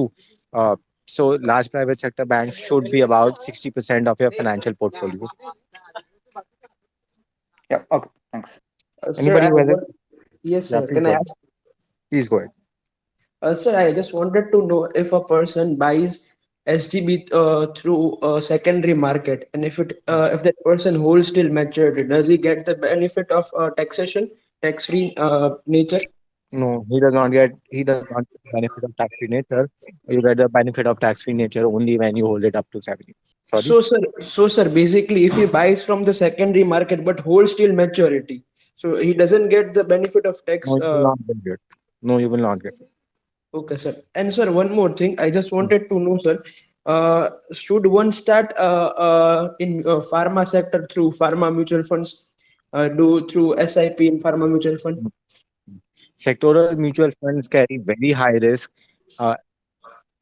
Uh, so, large private sector banks should be about 60% of your financial portfolio. Yeah. Okay. Thanks. Sir, Anybody who has it? yes, Yeah, sir. please Can I go ahead. ask? Please go ahead. Sir, I just wanted to know if a person buys SGB through a secondary market, and if that person holds till maturity, does he get the benefit of taxation, tax-free nature? No, he does not get the benefit of tax-free nature. You get the benefit of tax-free nature only when you hold it up to 70. Sorry? So sir, basically, if he buys from the secondary market but holds till maturity, so he doesn't get the benefit of tax. No, you will not get it. No, you will not get it. Okay, sir. And sir, one more thing. I just Hmm. wanted to know, sir, should one start in pharma sector through pharma mutual funds, do through SIP in pharma mutual fund? Sectoral mutual funds carry very high risk. Uh,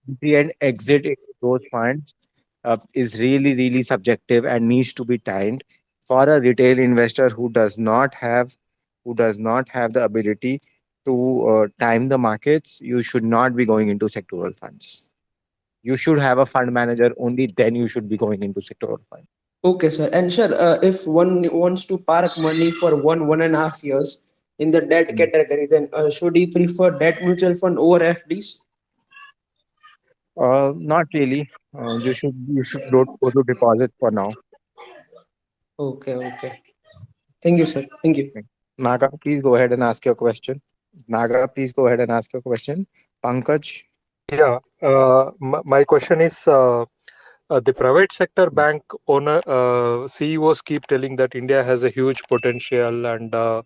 Entry and exit into those funds is really, really subjective and needs to be timed. For a retail investor who does not have the ability to time the markets, you should not be going into sectoral funds. You should have a fund manager, only then you should be going into sectoral funds. Okay, sir. And sir, if one wants to park money for 1.5 years in the debt Mm. category, then should he prefer debt mutual fund over FDs? Not really. You should go to deposit for now. Okay, okay. Thank you, sir. Thank you. Naga, please go ahead and ask your question. Naga, please go ahead and ask your question. Pankaj, Yeah. My question is The private sector bank owner CEOs keep telling that India has a huge potential, and the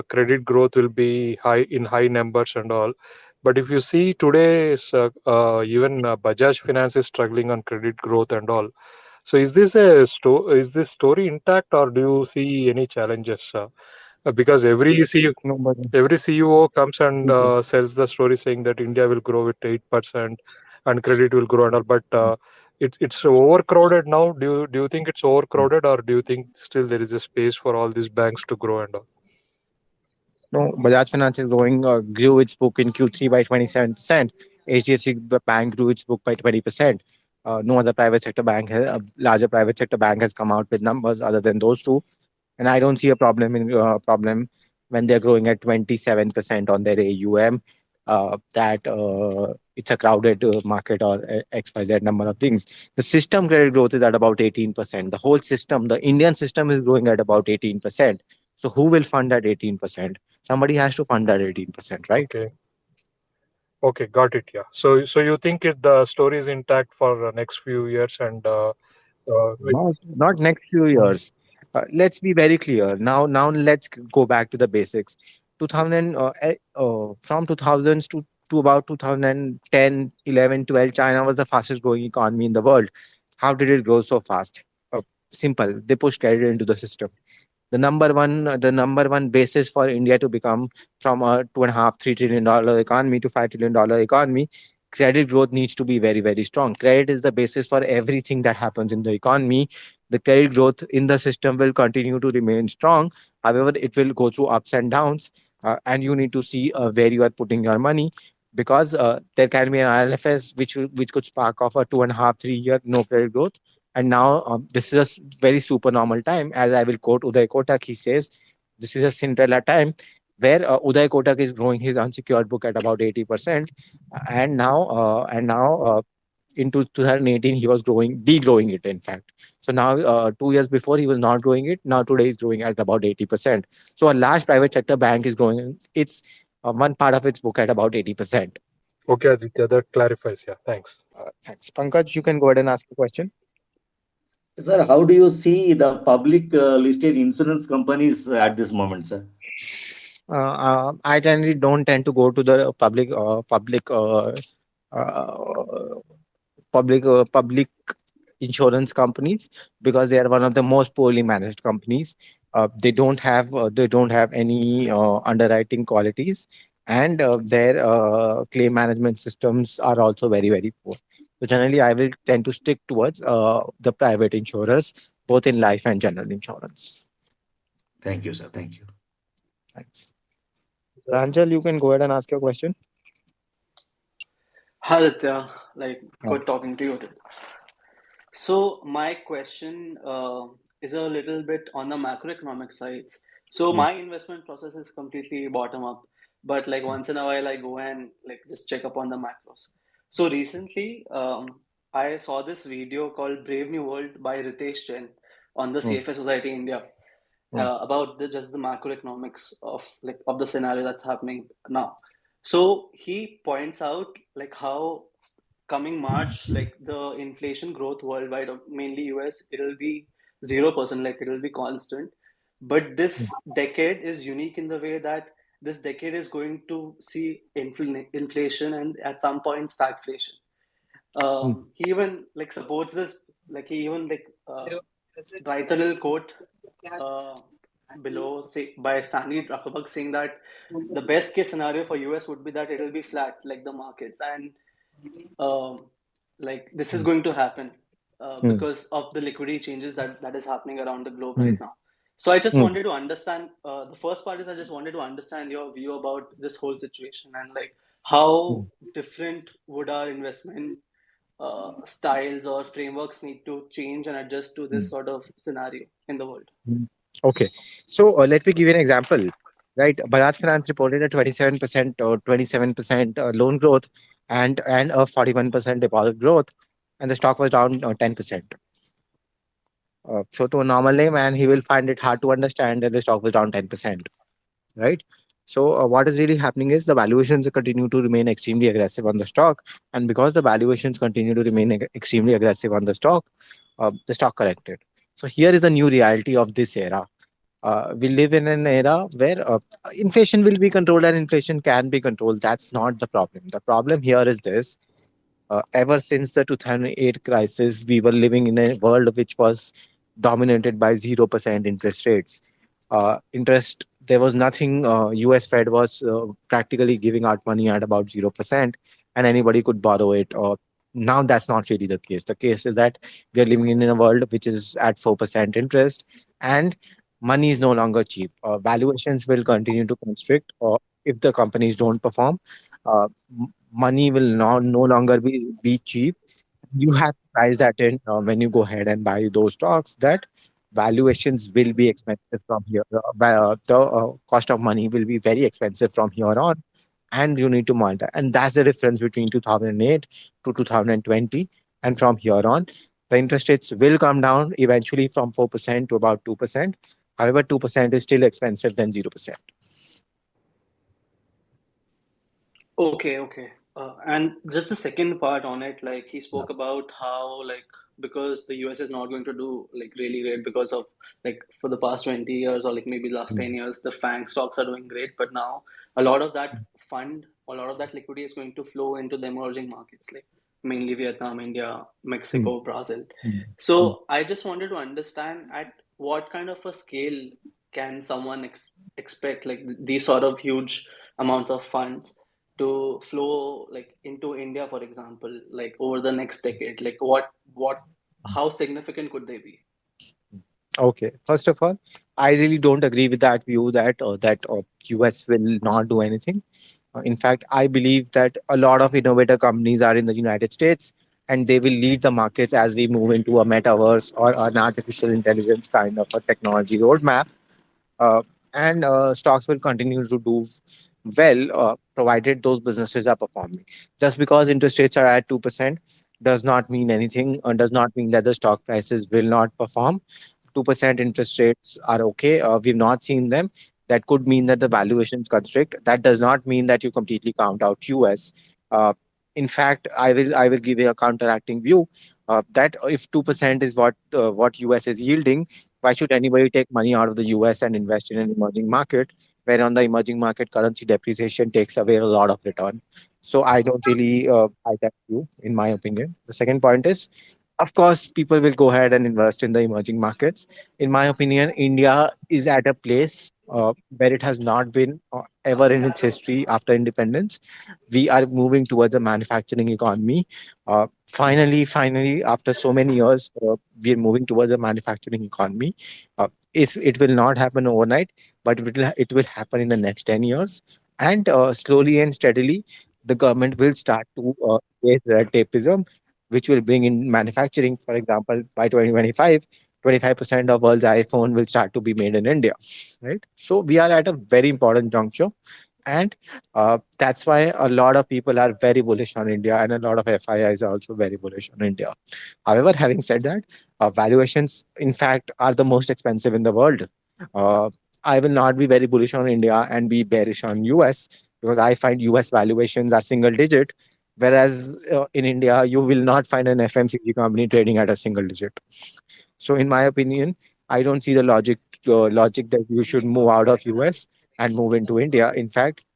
credit growth will be high in high numbers and all. But if you see today's even Bajaj Finance is struggling on credit growth and all. So is this story intact, or do you see any challenges? Because No, but every CEO comes and okay. says the story saying that India will grow with 8% and credit will grow and all. But it's overcrowded now. Do you think it's overcrowded, or do you think still there is a space for all these banks to grow and all? No, Bajaj Finance is growing, grew its book in Q3 by 27%. HDFC Bank grew its book by 20%. No other private sector bank, a larger private sector bank has come out with numbers other than those two. And I don't see a problem when they're growing at 27% on their AUM. That it's a crowded market or XYZ number of things. The system credit growth is at about 18%. The whole system, the Indian system is growing at about 18%. So who will fund that 18%? Somebody has to fund that 18%, right? Okay. Okay, got it. Yeah. So you think the story is intact for next few years, and Not next few Mm, years. Let's be very clear. Now let's go back to the basics. 2000 from 2000s to about 2010, 11, 12, China was the fastest growing economy in the world. How did it grow so fast? Simple. They pushed credit into the system. The number one basis for India to become from a 2.5 3 trillion dollar economy to $5 trillion economy, credit growth needs to be very very strong. Credit is the basis for everything that happens in the economy. The credit growth in the system will continue to remain strong. However, it will go through ups and downs, and you need to see where you are putting your money, because there can be an ILFS which could spark off a 2.5 3 year no credit growth. And now this is a very super normal time. As I will quote Uday Kotak, he says this is a Cinderella time where Uday Kotak is growing his unsecured book at about 80%, and now into 2018 he was degrowing it, in fact. So now 2 years before he was not growing it. Now today he's growing at about 80%. So a large private sector bank is growing its one part of its book at about 80%. okay, Aditya, that clarifies. Yeah, thanks. Thanks, Pankaj. You can go ahead and ask a question. Sir, how do you see the public listed insurance companies at this moment, sir? I generally don't tend to go to the uh, public insurance companies, because they are one of the most poorly managed companies. They don't have any underwriting qualities, and their claim management systems are also very very poor. So generally, I will tend to stick towards the private insurers, both in life and general insurance. Thank you, sir. Thank you. Thanks. Ranjal, you can go ahead and ask your question. Hi, Aditya. Like, Uh, good talking to you. So, my question is a little bit on the macroeconomic sides. So, mm, my investment process is completely bottom up, but like once in a while, I go and like just check up on the macros. So, recently, I saw this video called Brave New World by Ritesh Jain on the mm, CFA Society India mm, about just the macroeconomics of of the scenario that's happening now. So he points out like how coming March, like the inflation growth worldwide, mainly US, it'll be 0%, like it'll be constant. But mm, this decade is unique in the way that this decade is going to see inflation and at some point stagflation. mm, He even like supports this, like he even writes a little quote uh, below say by Stanley Druckenmiller saying that the best case scenario for US would be that it'll be flat like the markets, and um, like this is mm, going to happen mm, because of the liquidity changes that is happening around the globe right mm, now. So I just mm, wanted to understand. The first part is I just wanted to understand your view about this whole situation and like how mm, different would our investment styles or frameworks need to change and adjust to this mm, sort of scenario in the world. mm. Okay, so let me give you an example. Right, Bajaj Finance reported a 27% loan growth, and a 41% deposit growth, and the stock was down 10%. So to a normal layman, he will find it hard to understand that the stock was down 10%. Right. So what is really happening is the valuations continue to remain extremely aggressive on the stock, and because the valuations continue to remain extremely aggressive on the stock corrected. So here is the new reality of this era. We live in an era where inflation will be controlled and inflation can be controlled. That's not the problem. The problem here is this: ever since the 2008 crisis, we were living in a world which was dominated by 0% interest rates. There was nothing. US Fed was practically giving out money at about 0%, and anybody could borrow it. Now that's not really the case. The case is that we are living in a world which is at 4% interest, and money is no longer cheap. Valuations will continue to constrict, or if the companies don't perform, money will no longer be cheap. You have to price that in when you go ahead and buy those stocks, that valuations will be expensive from here. The cost of money will be very expensive from here on, and you need to monitor. And that's the difference between 2008 to 2020. And from here on, the interest rates will come down eventually from 4% to about 2%. However, 2% is still expensive than 0%. Okay, okay. And just the second part on it, like he spoke about how like because the US is not going to do like really great because of like for the past 20 years or like maybe last 10 years, the FANG stocks are doing great, but now a lot of that fund, a lot of that liquidity is going to flow into the emerging markets, like mainly Vietnam, India, Mm, Mexico, Brazil. mm, mm, So I just wanted to understand at what kind of a scale can someone expect like these sort of huge amounts of funds to flow like into India, for example, like over the next decade? Like how significant could they be? Okay. First of all, I really don't agree with that view that US will not do anything. In fact, I believe that a lot of innovator companies are in the United States, and they will lead the markets as we move into a metaverse or an artificial intelligence kind of a technology roadmap. Uh, and stocks will continue to do well, provided those businesses are performing. Just because interest rates are at 2% does not mean anything, does not mean that the stock prices will not perform. 2% interest rates are okay. We've not seen them. That could mean that the valuations constrict. That does not mean that you completely count out US. Uh, in fact, I will give you a counteracting view that if 2% is what US is yielding, why should anybody take money out of the US and invest in an emerging market, where on the emerging market currency depreciation takes away a lot of return? So I don't really buy that view, in my opinion. The second point is, of course, people will go ahead and invest in the emerging markets. In my opinion, India is at a place where it has not been ever in its history after independence. We are moving towards a manufacturing economy. Finally, after so many years, we are moving towards a manufacturing economy. It will not happen overnight, but it will happen in the next 10 years. And slowly and steadily, the government will start to create red tapeism, which will bring in manufacturing. For example, by 2025, 25% of world's iPhone will start to be made in India, right? So we are at a very important juncture, and that's why a lot of people are very bullish on India, and a lot of FIIs are also very bullish on India. However, having said that, valuations, in fact, are the most expensive in the world. Uh, I will not be very bullish on India and be bearish on US, because I find US valuations are single digit, whereas in India, you will not find an FMCG company trading at a single digit. So, in my opinion, I don't see the logic that you should move out of US and move into India. In fact,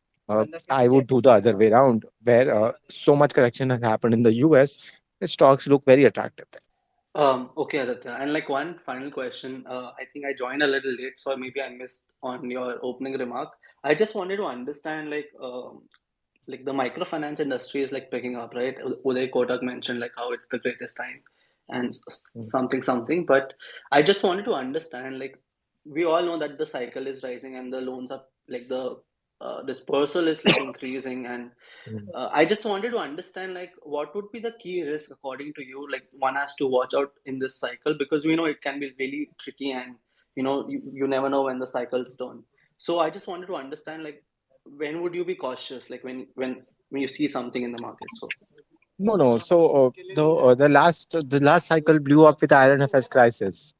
I would do the other way around, where so much correction has happened in the US, the stocks look very attractive there. Okay, Aditya. And like one final question, I think I joined a little late, so maybe I missed on your opening remark. I just wanted to understand like the microfinance industry is like picking up, right? Uday Kotak mentioned like how it's the greatest time and something something. But I just wanted to understand like we all know that the cycle is rising and the loans are like the dispersal is like increasing, and Mm. I just wanted to understand like what would be the key risk according to you, like one has to watch out in this cycle, because we know it can be really tricky, and you never know when the cycle's done. So I just wanted to understand like when would you be cautious, like when you see something in the market? So No, no. So the last cycle blew up with INFS crisis.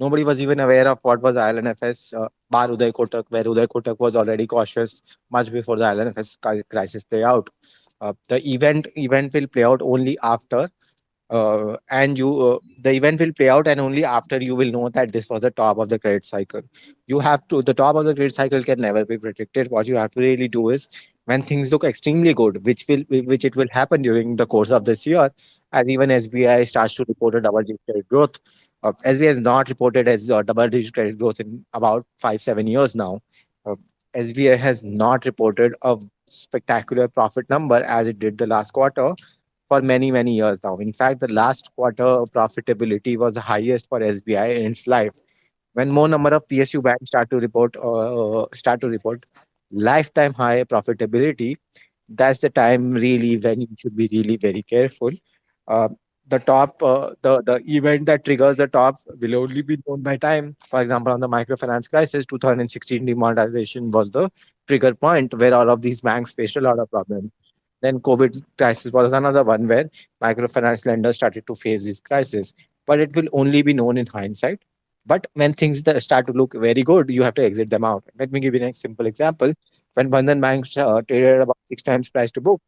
Nobody was even aware of what was ILNFS, bar Uday Kotak, where Uday Kotak was already cautious much before the ILNFS crisis play out. The event will play out only after and you the event will play out, and only after you will know that this was the top of the credit cycle. The top of the credit cycle can never be predicted. What you have to really do is, when things look extremely good, which it will happen during the course of this year, as even SBI starts to report a double digit credit growth. SBI has not reported as double digit credit growth in about 5 7 years now. uh, SBI has not reported a spectacular profit number as it did the last quarter for many, many years now. In fact, the last quarter profitability was the highest for SBI in its life. When more number of PSU banks start to report lifetime high profitability, that's the time really when you should be really very careful. Uh, the event that triggers the top will only be known by time. For example, on the microfinance crisis, 2016 demonetization was the trigger point where all of these banks faced a lot of problems. Then COVID crisis was another one where microfinance lenders started to face this crisis. But it will only be known in hindsight. But when things that start to look very good, you have to exit them out. Let me give you a simple example. When Bandhan Bank traded about 6 times price to book,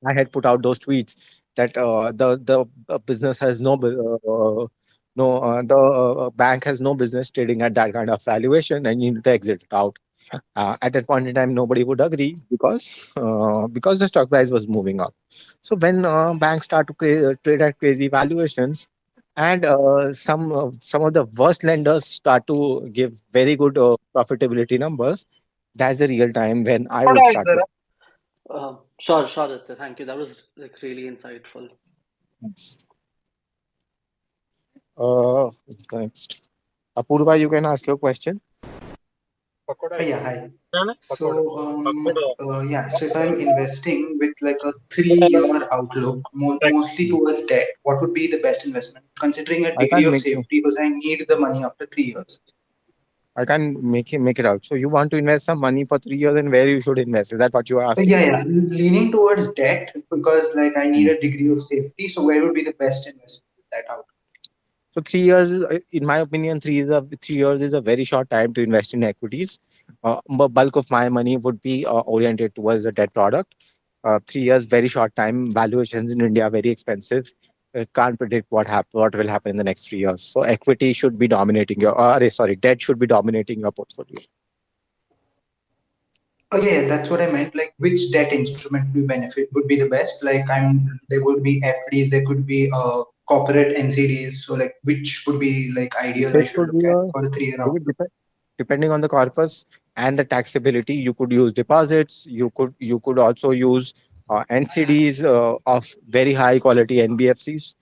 I had put out those tweets that the business has the bank has no business trading at that kind of valuation, and you need to exit it out. At that point in time, nobody would agree because the stock price was moving up. So when banks start to trade at crazy valuations, and some of the worst lenders start to give very good profitability numbers, that's the real time when I would start to. Sure, Aditya. Thank you. That was like really insightful. Uh, Next, Apurva, you can ask your question. Pakoda, Yeah, hi. So, Pakoda, Pakoda. yeah, so if I'm investing with like a 3 year outlook, mostly towards debt, what would be the best investment, considering a I degree can't of make safety because I need the money after 3 years? I can't make it out. So you want to invest some money for 3 years, and where you should invest? Is that what you are asking? Yeah, leaning towards debt because like I need Hmm. a degree of safety. So, where would be the best investment with that out? So 3 years, in my opinion, 3 years is a very short time to invest in equities. But bulk of my money would be oriented towards the debt product. 3 years, very short time. Valuations in India are very expensive. Can't predict what will happen in the next 3 years. So equity should be dominating debt should be dominating your portfolio. Oh yeah, that's what I meant. Like, which debt instrument would benefit would be the best? Like, there would be FDs, there could be corporate NCDs. So, like, which would be like ideal I It should could look be at a for the 3 year it would outlook? depend depending on the corpus and the taxability. You could use deposits. You could also use NCDs of very high quality NBFCs,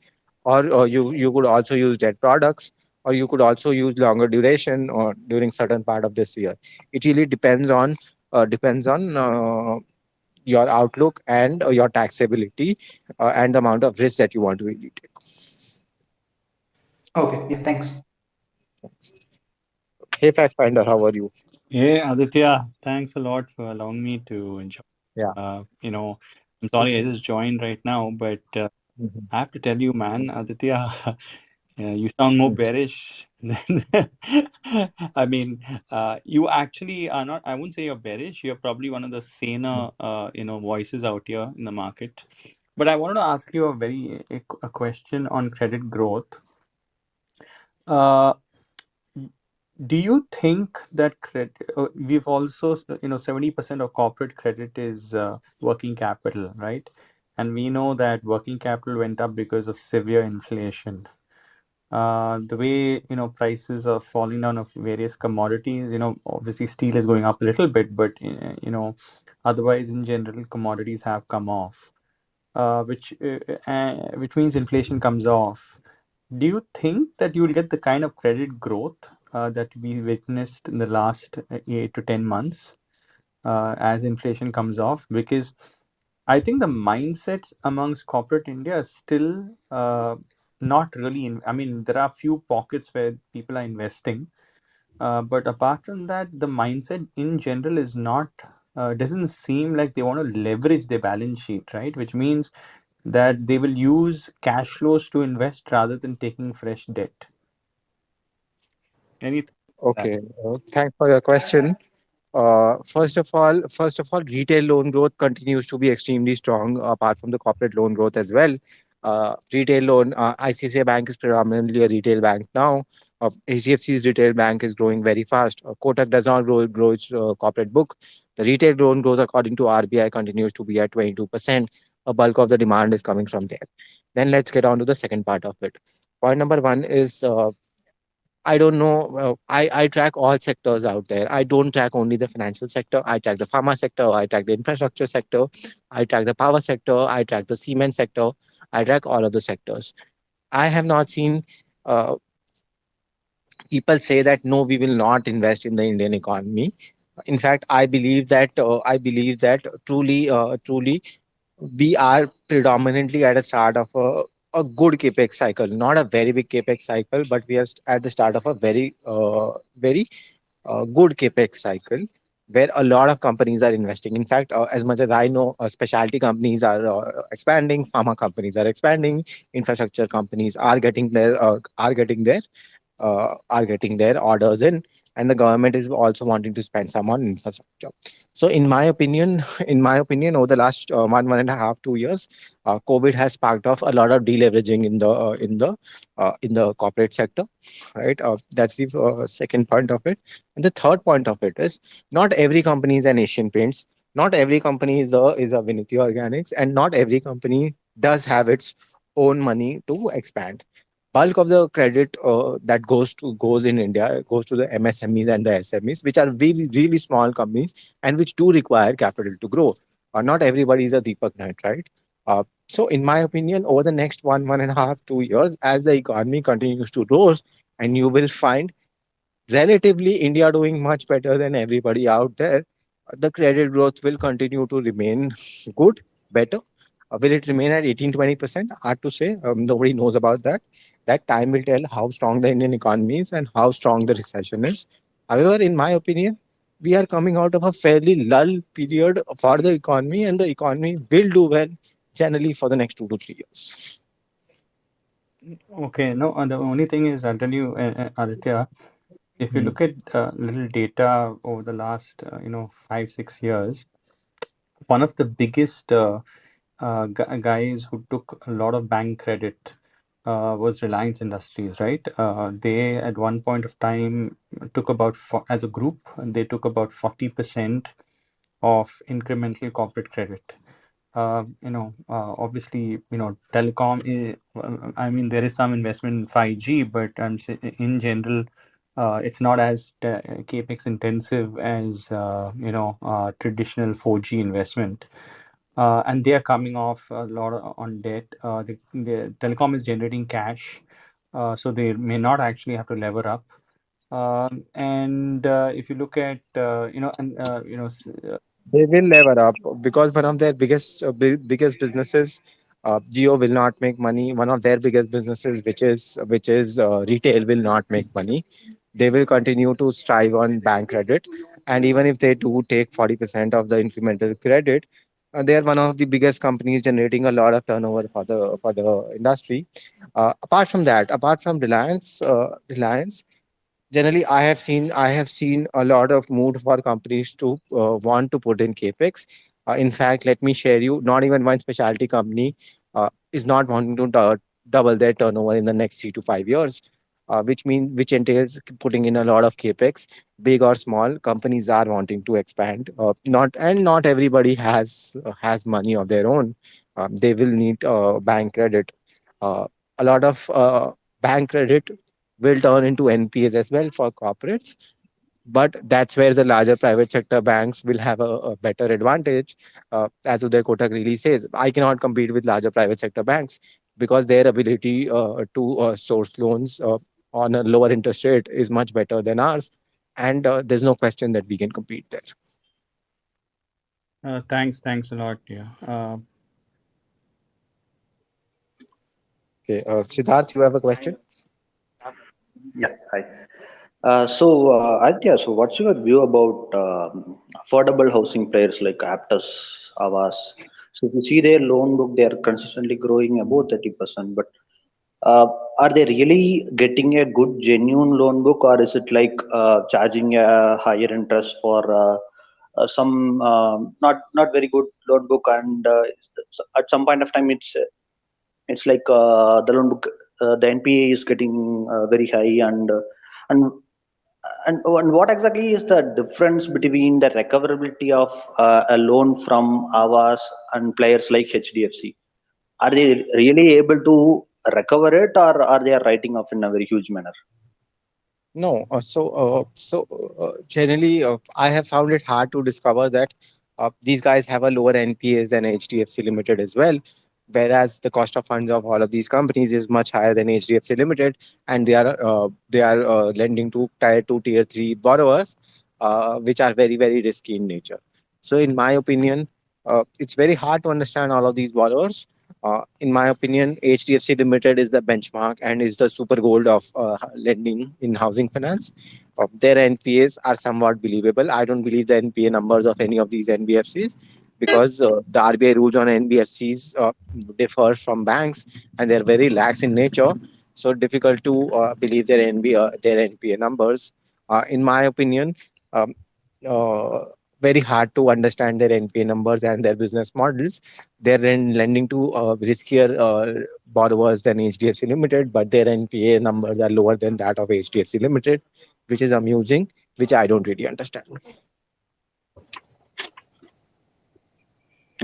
or you could also use debt products, or you could also use longer duration or during certain part of this year. It really depends on your outlook and your taxability and the amount of risk that you want to really take. Okay, yeah, thanks. Hey, Fact Finder, how are you? Hey Aditya, thanks a lot for allowing me to join. Yeah. I'm sorry I just joined right now, but Mhm. I have to tell you, man, Aditya, you sound more bearish than I mean, you actually are not. I wouldn't say you're bearish. You're probably one of the saner, voices out here in the market. But I wanted to ask you a question on credit growth. Uh, Do you think that we've also, 70% of corporate credit is working capital, right? And we know that working capital went up because of severe inflation. The way, prices are falling down of various commodities, obviously steel is going up a little bit, but, otherwise in general, commodities have come off, which means inflation comes off. Do you think that you will get the kind of credit growth that we witnessed in the last 8 to 10 months as inflation comes off? Because I think the mindsets amongst corporate India is still not really I mean, there are few pockets where people are investing, but apart from that, the mindset in general is not. Doesn't seem like they want to leverage their balance sheet, right? Which means that they will use cash flows to invest rather than taking fresh debt. Anything that? Okay, thanks for your question. First of all, retail loan growth continues to be extremely strong, apart from the corporate loan growth as well. Retail loan, ICICI Bank is predominantly a retail bank now. HDFC's retail bank is growing very fast. Kotak does not grow its corporate book. The retail loan growth, according to RBI, continues to be at 22%. A bulk of the demand is coming from there. Then let's get on to the second part of it. Point number one is I don't know. I track all sectors out there. I don't track only the financial sector. I track the pharma sector. I track the infrastructure sector. I track the power sector. I track the cement sector. I track all of the sectors. I have not seen uh, people say that no, we will not invest in the Indian economy. In fact, I believe that truly we are predominantly at a start of a good capex cycle, not a very big capex cycle, but we are at the start of a very good capex cycle where a lot of companies are investing. In fact, as much as I know, specialty companies are expanding, pharma companies are expanding, infrastructure companies are getting their orders in, and the government is also wanting to spend some on infrastructure. So in my opinion, over the last 1.5 2 years, COVID has sparked off a lot of deleveraging in the corporate sector, right? That's the second point of it. And the third point of it is, not every company is an Asian Paints, not every company is a Vinity Organics, and not every company does have its own money to expand. Bulk of the credit that goes in India goes to the MSMEs and the SMEs, which are really really small companies and which do require capital to grow. Not everybody is a Deepak Knight, right? So, in my opinion, over the next 1.5 2 years, as the economy continues to grow, and you will find relatively India doing much better than everybody out there, the credit growth will continue to remain good, better. Will it remain at 18-20%? Hard to say. Nobody knows about that. That time will tell how strong the Indian economy is and how strong the recession is. However, in my opinion, we are coming out of a fairly lull period for the economy, and the economy will do well generally for the next 2 to 3 years. Okay, no, the only thing is, I'll tell you, Aditya, if you Hmm. look at little data over the last, 5, 6 years, one of the biggest guys who took a lot of bank credit was Reliance Industries, right? They at one point of time took about, as a group, they took about 40% of incremental corporate credit. Obviously, telecom I mean, there is some investment in 5G, but in general, it's not as capex intensive as traditional 4G investment. And they are coming off a lot on debt. The telecom is generating cash, so they may not actually have to lever up. And if you look at and They will lever up because one of their biggest businesses, Geo, will not make money. One of their biggest businesses, which is retail, will not make money. They will continue to strive on bank credit, and even if they do take 40% of the incremental credit, they are one of the biggest companies generating a lot of turnover for the industry. Apart from Reliance, generally I have seen a lot of mood for companies to want to put in capex. In fact, let me share you, not even one specialty company is not wanting to double their turnover in the next 3 to 5 years, which entails putting in a lot of capex. Big or small companies are wanting to expand, not everybody has money of their own. They will need bank credit. A lot of bank credit will turn into NPAs as well for corporates. But that's where the larger private sector banks will have a better advantage. As Uday Kotak really says, I cannot compete with larger private sector banks because their ability to source loans on a lower interest rate is much better than ours. And there's no question that we can compete there. thanks a lot. Yeah. Okay, Siddharth, you have a question? Yeah, hi. Aditya, so what's your view about affordable housing players like Aptus, Avas? So if you see their loan book, they are consistently growing above 30%. But uh, are they really getting a good genuine loan book, or is it like charging a higher interest for some not very good loan book, and at some point of time it's like the loan book, the NPA is getting very high, and and what exactly is the difference between the recoverability of a loan from Awas and players like HDFC? Are they really able to recover it, or are they writing off in a very huge manner? No, generally, I have found it hard to discover that these guys have a lower NPAs than HDFC Limited as well, whereas the cost of funds of all of these companies is much higher than HDFC Limited, and they are lending to tier two, tier three borrowers, which are very very risky in nature. So, in my opinion, it's very hard to understand all of these borrowers. In my opinion, HDFC Limited is the benchmark and is the super gold of lending in housing finance. Their NPAs are somewhat believable. I don't believe the NPA numbers of any of these NBFCs because the RBI rules on NBFCs differ from banks and they're very lax in nature. So difficult to believe their NPA numbers. In my opinion, um, uh, very hard to understand their NPA numbers and their business models. They're lending to riskier borrowers than HDFC Limited, but their NPA numbers are lower than that of HDFC Limited, which is amusing, which I don't really understand.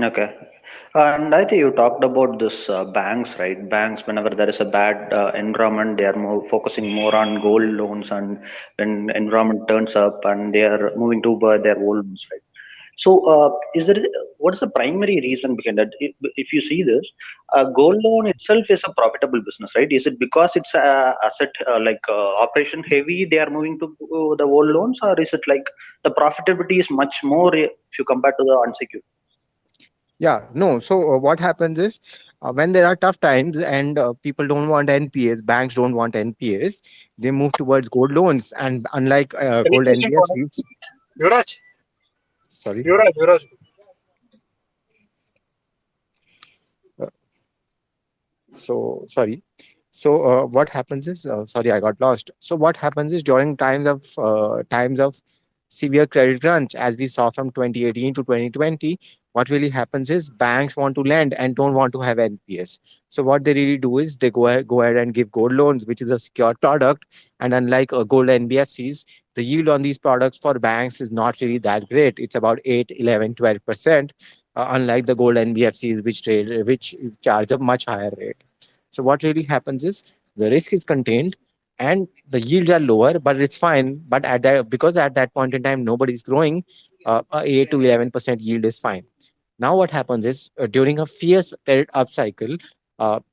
Okay. And I think you talked about this banks, right? Banks, whenever there is a bad environment, they are more focusing more on gold loans, and when environment turns up, and they are moving to buy their gold loans, right? So, is there what is the primary reason behind that? If you see this, gold loan itself is a profitable business, right? Is it because it's a asset like operation heavy, they are moving to the gold loans, or is it like the profitability is much more if you compare to the unsecured? Yeah, no. So what happens is when there are tough times and people don't want NPAs, banks don't want NPAs, they move towards gold loans. And unlike Any gold question for NBFCs, Yuvraj? sorry. Yuvraj. uh, sorry. So what happens is, sorry, I got lost. So what happens is during times of severe credit crunch, as we saw from 2018 to 2020, what really happens is banks want to lend and don't want to have NPS. So what they really do is they go ahead and give gold loans, which is a secured product. And unlike gold NBFCs, the yield on these products for banks is not really that great. It's about 8, 11, 12%. Unlike the gold NBFCs, which charge a much higher rate. So what really happens is the risk is contained and the yields are lower, but it's fine. But because at that point in time nobody's growing, a 8 to 11% yield is fine. Now what happens is during a fierce credit upcycle,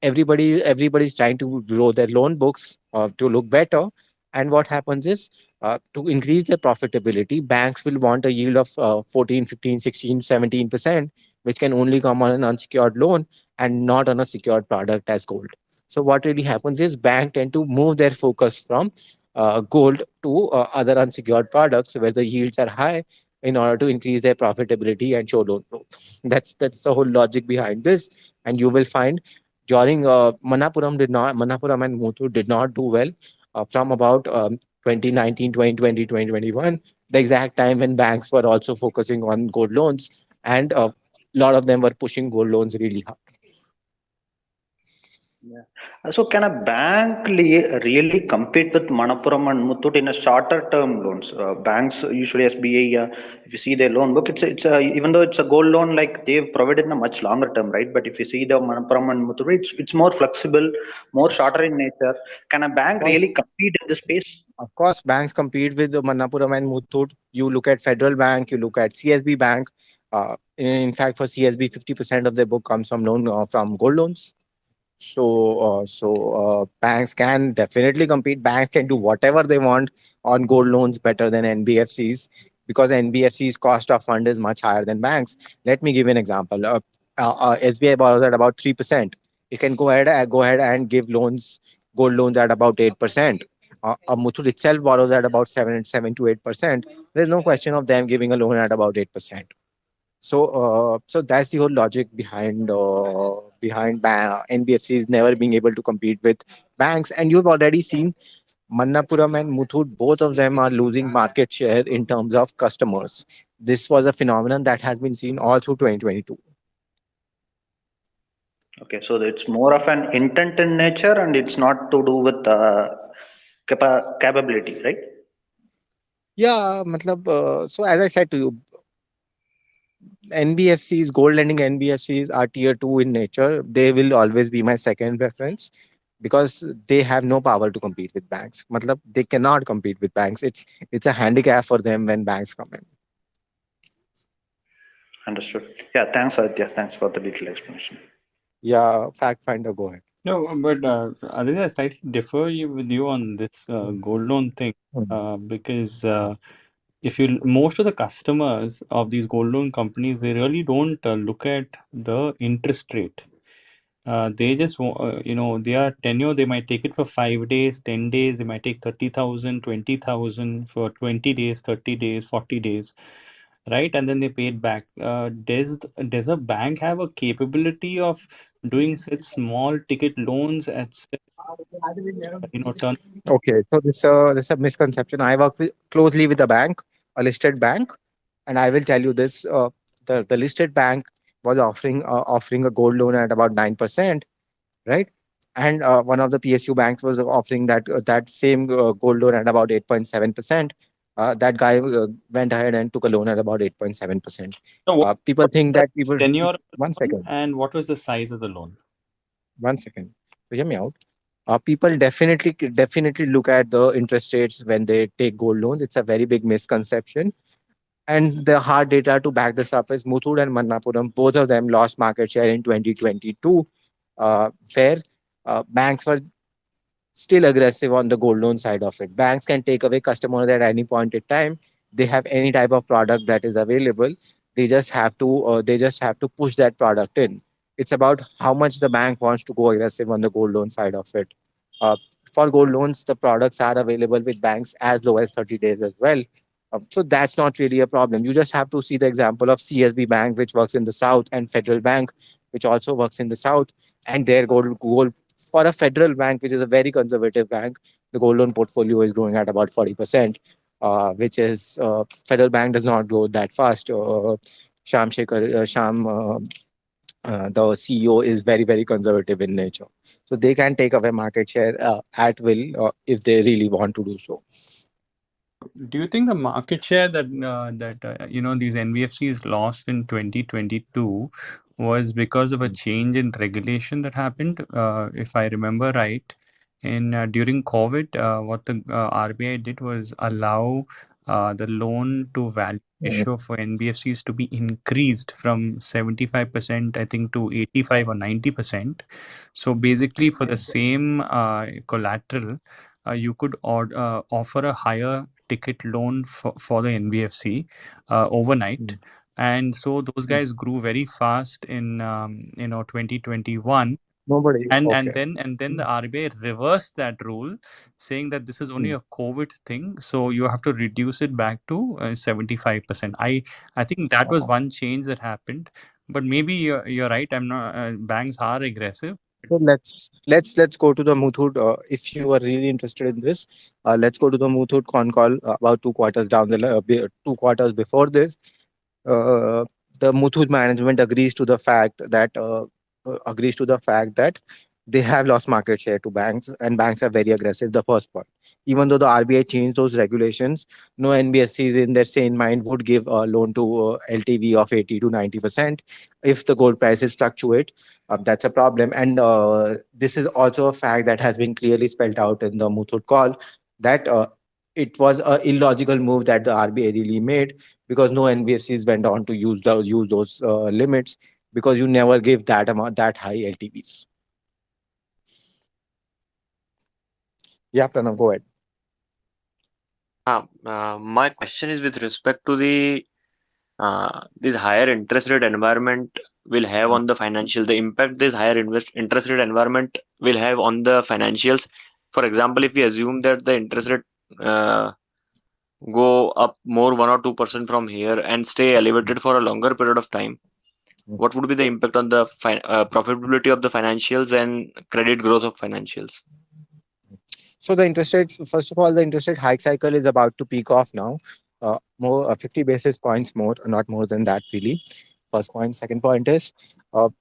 everybody's trying to grow their loan books to look better. And what happens is to increase their profitability, banks will want a yield of 14, 15, 16, 17%, which can only come on an unsecured loan and not on a secured product as gold. So what really happens is bank tend to move their focus from gold to other unsecured products where the yields are high in order to increase their profitability and show loan growth. That's the whole logic behind this. And you will find during Manapuram and Muthu did not do well from about 2019, 2020, 2021, the exact time when banks were also focusing on gold loans and a lot of them were pushing gold loans really hard. Yeah. So can a bank really compete with Manappuram and Muthoot in a shorter term loans? Banks usually SBI, if you see their loan book, even though it's a gold loan, like they've provided in a much longer term, right? But if you see the Manappuram and Muthoot, it's more flexible, more shorter in nature. Can a Of bank course, really compete in this space? of course, banks compete with the Manappuram and Muthoot. You look at Federal Bank, you look at CSB Bank. In fact, for CSB, 50% of their book comes from from gold loans. So banks can definitely compete. Banks can do whatever they want on gold loans better than NBFCs because NBFC's cost of fund is much higher than banks. Let me give you an example. SBI borrows at about 3%. It can go ahead and give gold loans at about 8%. Muthoot itself borrows at about 7 to 8%. There's no question of them giving a loan at about 8%. So that's the whole logic behind behind NBFCs never being able to compete with banks. And you've already seen Mannapuram and Muthoot, both of them are losing market share in terms of customers. This was a phenomenon that has been seen all through 2022. Okay, so it's more of an intent in nature, and it's not to do with capability, right? Yeah, matlab, so as I said to you, NBFCs, gold lending NBFCs are tier two in nature. They will always be my second preference because they have no power to compete with banks. Matlab, they cannot compete with banks. It's a handicap for them when banks come in. Understood. Yeah, thanks, Aditya. Thanks for the detailed explanation. Yeah, fact finder, go ahead. No, but Aditya, I slightly differ with you on this gold loan thing Mm. because if you most of the customers of these gold loan companies, they really don't look at the interest rate. They just their tenure, they might take it for 5 days, 10 days, they might take 30,000, 20,000 for 20 days, 30 days, 40 days, right? And then they pay it back. Does a bank have a capability of doing such small ticket loans at turn? Okay, so this is a misconception. I work closely with a bank, a listed bank, and I will tell you this: the listed bank was offering a gold loan at about 9%, right? And one of the PSU banks was offering that same gold loan at about 8.7%. That guy went ahead and took a loan at about 8.7%. No, People what think was that the people. tenure of One the loan second, and what was the size of the loan? one second. So hear me out. People definitely look at the interest rates when they take gold loans. It's a very big misconception. And the hard data to back this up is Muthoot and Mannapuram. Both of them lost market share in 2022, where banks were still aggressive on the gold loan side of it. Banks can take away customers at any point in time. They have any type of product that is available. They just have to push that product in. It's about how much the bank wants to go aggressive on the gold loan side of it. Uh, for gold loans, the products are available with banks as low as 30 days as well. So that's not really a problem. You just have to see the example of CSB Bank, which works in the south, and Federal Bank, which also works in the south, and their gold for a federal bank, which is a very conservative bank, the gold loan portfolio is growing at about 40%, which is federal bank does not grow that fast. Sham, the CEO, is very conservative in nature, so they can take away market share at will if they really want to do so. Do you think the market share that these NBFCs lost in 2022 was because of a change in regulation that happened? If I remember right, in during COVID, what the RBI did was allow the loan to value Mm. ratio for NBFCs to be increased from 75%, I think, to 85 or 90%. So basically, for the same collateral, you could offer a higher ticket loan for the NBFC overnight. Mm. And so those Mm. guys grew very fast in 2021, Nobody. and Okay. then the RBI reversed that rule, saying that this is only Mm. a COVID thing, so you have to reduce it back to 75%. I think that was Uh, one change that happened, but maybe you're right. I'm not. Banks are aggressive. So let's go to the Muthoot. If you are really interested in this, let's go to the Muthoot con call about 2 quarters down 2 quarters before this. uh, the Muthoot management agrees to the fact that they have lost market share to banks, and banks are very aggressive. The first point, even though the RBI changed those regulations, no NBFCs in their sane mind would give a loan to LTV of 80 to 90% if the gold prices fluctuate. That's a problem, and this is also a fact that has been clearly spelled out in the Muthoot call that it was a illogical move that the RBI really made because no NBFCs went on to use those limits because you never give that high LTVs. Yeah, Pranav, go ahead. My question is with respect to the this higher interest rate environment will have on the financial, the impact this higher interest rate environment will have on the financials. For example, if we assume that the interest rate uh, go up more 1 or 2% from here and stay elevated for a longer period of time, what would be the impact on the profitability of the financials and credit growth of financials? So the interest rate, first of all, the interest rate hike cycle is about to peak off now. More 50 basis points more, not more than that really. First point. Second point is,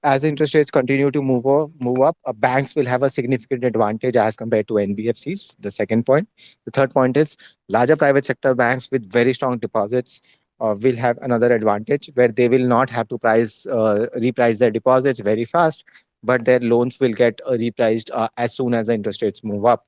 as interest rates continue to move up, banks will have a significant advantage as compared to NBFCs. The second point. The third point is, larger private sector banks with very strong deposits will have another advantage where they will not have to reprice their deposits very fast, but their loans will get repriced as soon as the interest rates move up.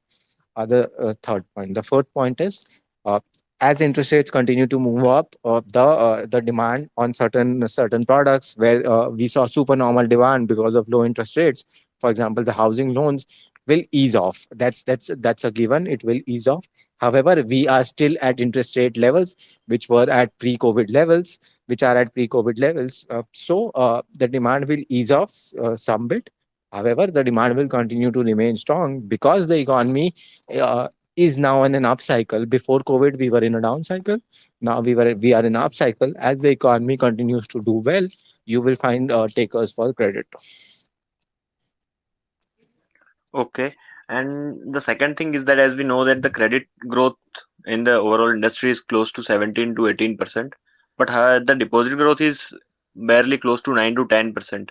The third point. The fourth point is, uh, as interest rates continue to move up, the demand on certain products where we saw supernormal demand because of low interest rates, for example, the housing loans will ease off. That's a given. It will ease off. However, we are still at interest rate levels which were at pre-COVID levels, which are at pre-COVID levels. So the demand will ease off some bit. However, the demand will continue to remain strong because the economy uh, is now in an up cycle. Before COVID, we were in a down cycle. Now we are in an up cycle. As the economy continues to do well, you will find takers for credit. Okay. And the second thing is that as we know that the credit growth in the overall industry is close to 17 to 18%, but the deposit growth is barely close to 9 to 10%.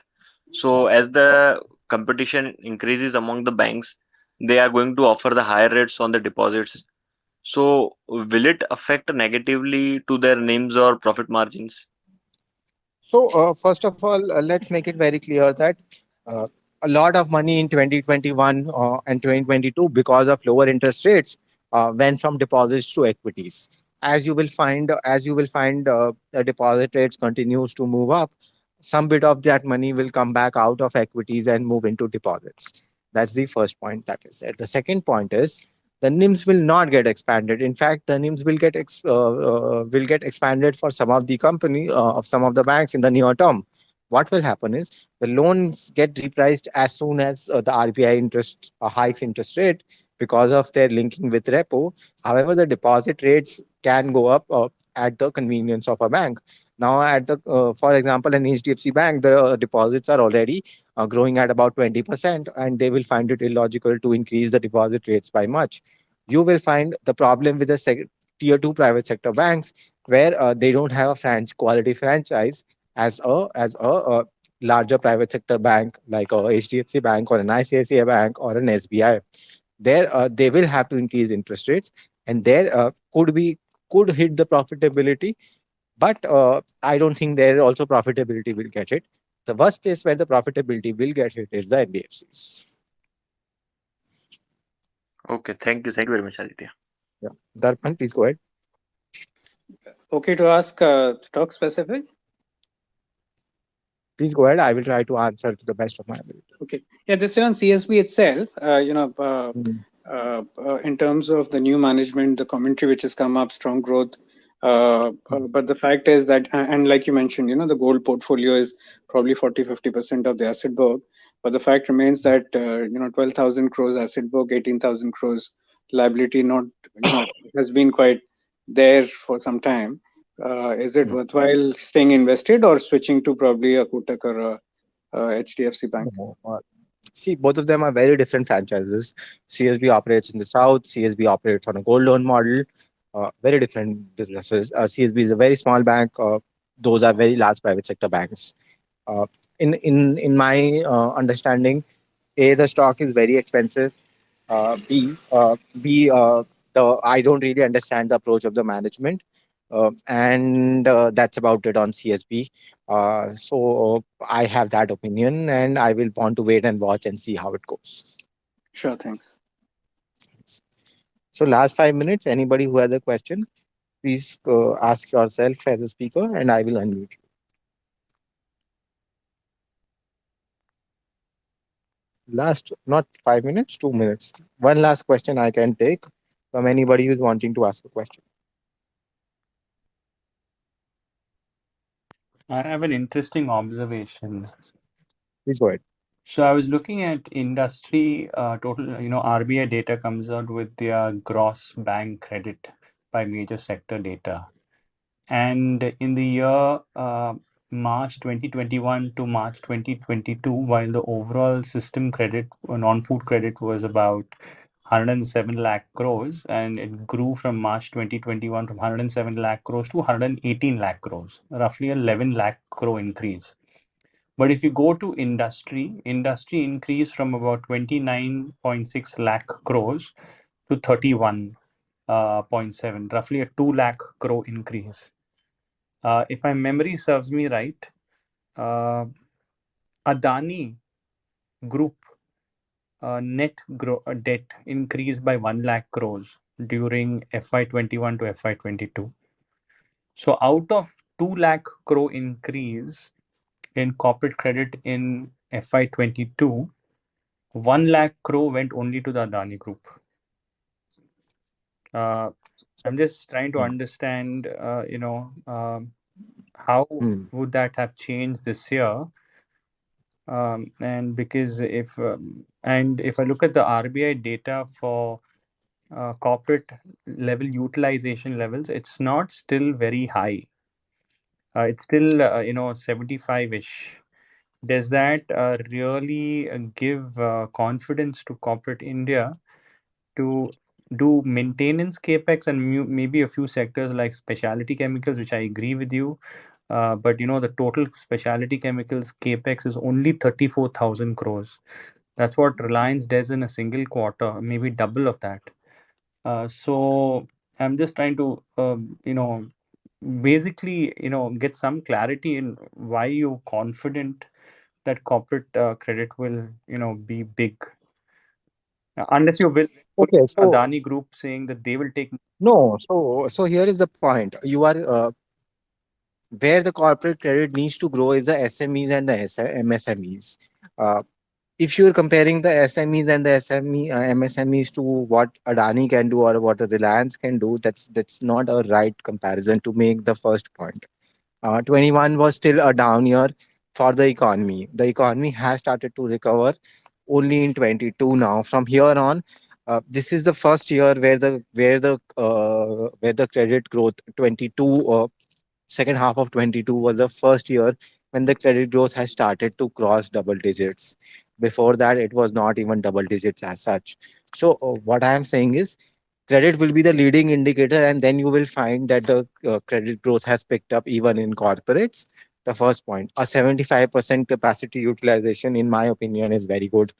So as the competition increases among the banks, they are going to offer the higher rates on the deposits. So will it affect negatively to their NIMs or profit margins? So first of all, let's make it very clear that uh, a lot of money in 2021 and 2022 because of lower interest rates went from deposits to equities. As you will find, the deposit rates continues to move up. Some bit of that money will come back out of equities and move into deposits. That's the first point that is there. The second point is the NIMs will not get expanded. In fact, the NIMs will get expanded for some of the company of some of the banks in the near term. What will happen is the loans get repriced as soon as the RBI interest hikes interest rate because of their linking with repo. However, the deposit rates can go up at the convenience of a bank. Now, for example, an HDFC bank, the deposits are already growing at about 20%, and they will find it illogical to increase the deposit rates by much. You will find the problem with the tier 2 private sector banks where they don't have a quality franchise as a larger private sector bank like a HDFC bank or an ICICI bank or an SBI. There they will have to increase interest rates, and there could hit the profitability, but I don't think there also profitability will get hit. The worst place where the profitability will get hit is the NBFCs. Okay, thank you. Thank you very much, Aditya. Yeah. Darpan, please go ahead. Okay, to ask stock specific. Please go ahead. I will try to answer to the best of my ability. Okay. Yeah, this is on CSB itself. Mm. In terms of the new management, the commentary which has come up, strong growth. But the fact is that, and like you mentioned, the gold portfolio is probably 40-50% of the asset book. But the fact remains that, 12,000 crores asset book, 18,000 crores liability, not, has been quite there for some time. Is it Mm. worthwhile staying invested or switching to probably a Kotak or a HDFC Bank? No, see, both of them are very different franchises. CSB operates in the south. CSB operates on a gold loan model. Very different businesses. CSB is a very small bank. Those are very large private sector banks. Uh, in my understanding, A, the stock is very expensive. B, I don't really understand the approach of the management. And that's about it on CSB. So I have that opinion, and I will want to wait and watch and see how it goes. Sure, thanks. So last 5 minutes, anybody who has a question, please ask yourself as a speaker, and I will unmute you. Last, not 5 minutes, 2 minutes. One last question I can take from anybody who's wanting to ask a question. I have an interesting observation. Please go ahead. So I was looking at industry total, RBI data comes out with their gross bank credit by major sector data. And in the year March 2021 to March 2022, while the overall system credit, non-food credit, was about 107 lakh crores, and it grew from March 2021 from 107 lakh crores to 118 lakh crores, roughly 11 lakh crore increase. But if you go to industry increased from about 29.6 lakh crores to 31.7, roughly a 2 lakh crore increase. If my memory serves me right, Adani Group net debt increased by 1 lakh crores during FY21 to FY22. So out of 2 lakh crore increase in corporate credit in FY22, 1 lakh crore went only to the Adani Group. I'm just trying to understand, how would that have changed this year? And because if I look at the RBI data for corporate level utilization levels, it's not still very high. It's still 75-ish. Does that really give confidence to corporate India to do maintenance capex and maybe a few sectors like specialty chemicals, which I agree with you? But the total specialty chemicals capex is only 34,000 crores. That's what Reliance does in a single quarter, maybe double of that. So I'm just trying to, basically, get some clarity in why you're confident that corporate credit will, be big. Unless you're with Okay, so Adani Group saying that they will take. no, so here is the point. You are where the corporate credit needs to grow is the SMEs and the MSMEs. Uh, if you're comparing the SMEs and the MSMEs to what Adani can do or what the Reliance can do, that's not a right comparison to make the first point. 21 was still a down year for the economy. The economy has started to recover only in 22 now. From here on, this is the first year where the credit growth 22 second half of 22 was the first year when the credit growth has started to cross double digits. Before that, it was not even double digits as such. So, what I am saying is credit will be the leading indicator, and then you will find that the credit growth has picked up even in corporates. The first point, a 75% capacity utilization, in my opinion, is very good.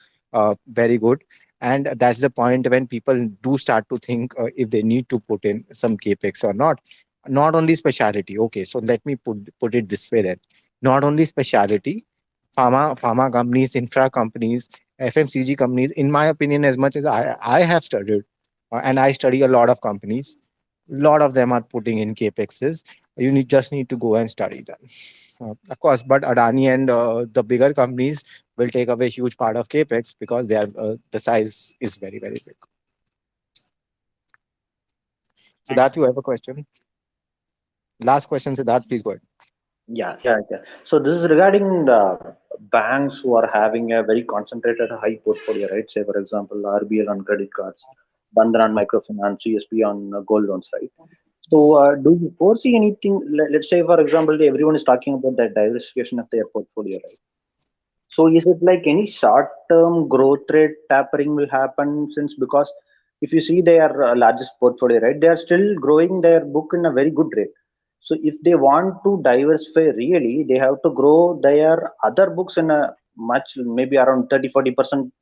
Very good. And that's the point when people do start to think if they need to put in some capex or not. Not only specialty. Okay, so let me put it this way then. Not only specialty, pharma companies, infra companies, FMCG companies. In my opinion, as much as I have studied, and I study a lot of companies. A lot of them are putting in capexes. Just need to go and study them. Of course, but Adani and the bigger companies will take away huge part of capex because they are the size is very very big. So that you have a question. Last question, Siddharth, please go ahead. Yeah. So this is regarding the banks who are having a very concentrated high portfolio, right? Say, for example, RBL on credit cards, Bandhan on microfinance, CSP on gold loans, right? So, do you foresee anything? Let's say, for example, everyone is talking about that diversification of their portfolio, right? So is it like any short-term growth rate tapering will happen since because if you see their largest portfolio, right, they are still growing their book in a very good rate. So if they want to diversify really, they have to grow their other books in a much maybe around 30-40%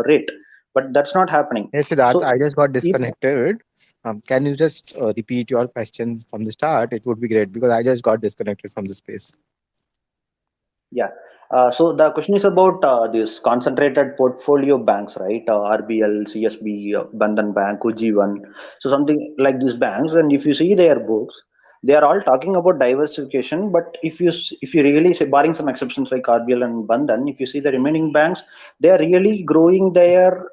rate. But that's not happening. Hey, Siddharth, So I just got if disconnected. Can you just repeat your question from the start? It would be great because I just got disconnected from the space. Yeah. So the question is about this concentrated portfolio banks, right? RBL, CSB, Bandhan Bank, Ujjivan. So something like these banks, and if you see their books, they are all talking about diversification. But if you really say, barring some exceptions like RBL and Bandhan, if you see the remaining banks, they are really growing their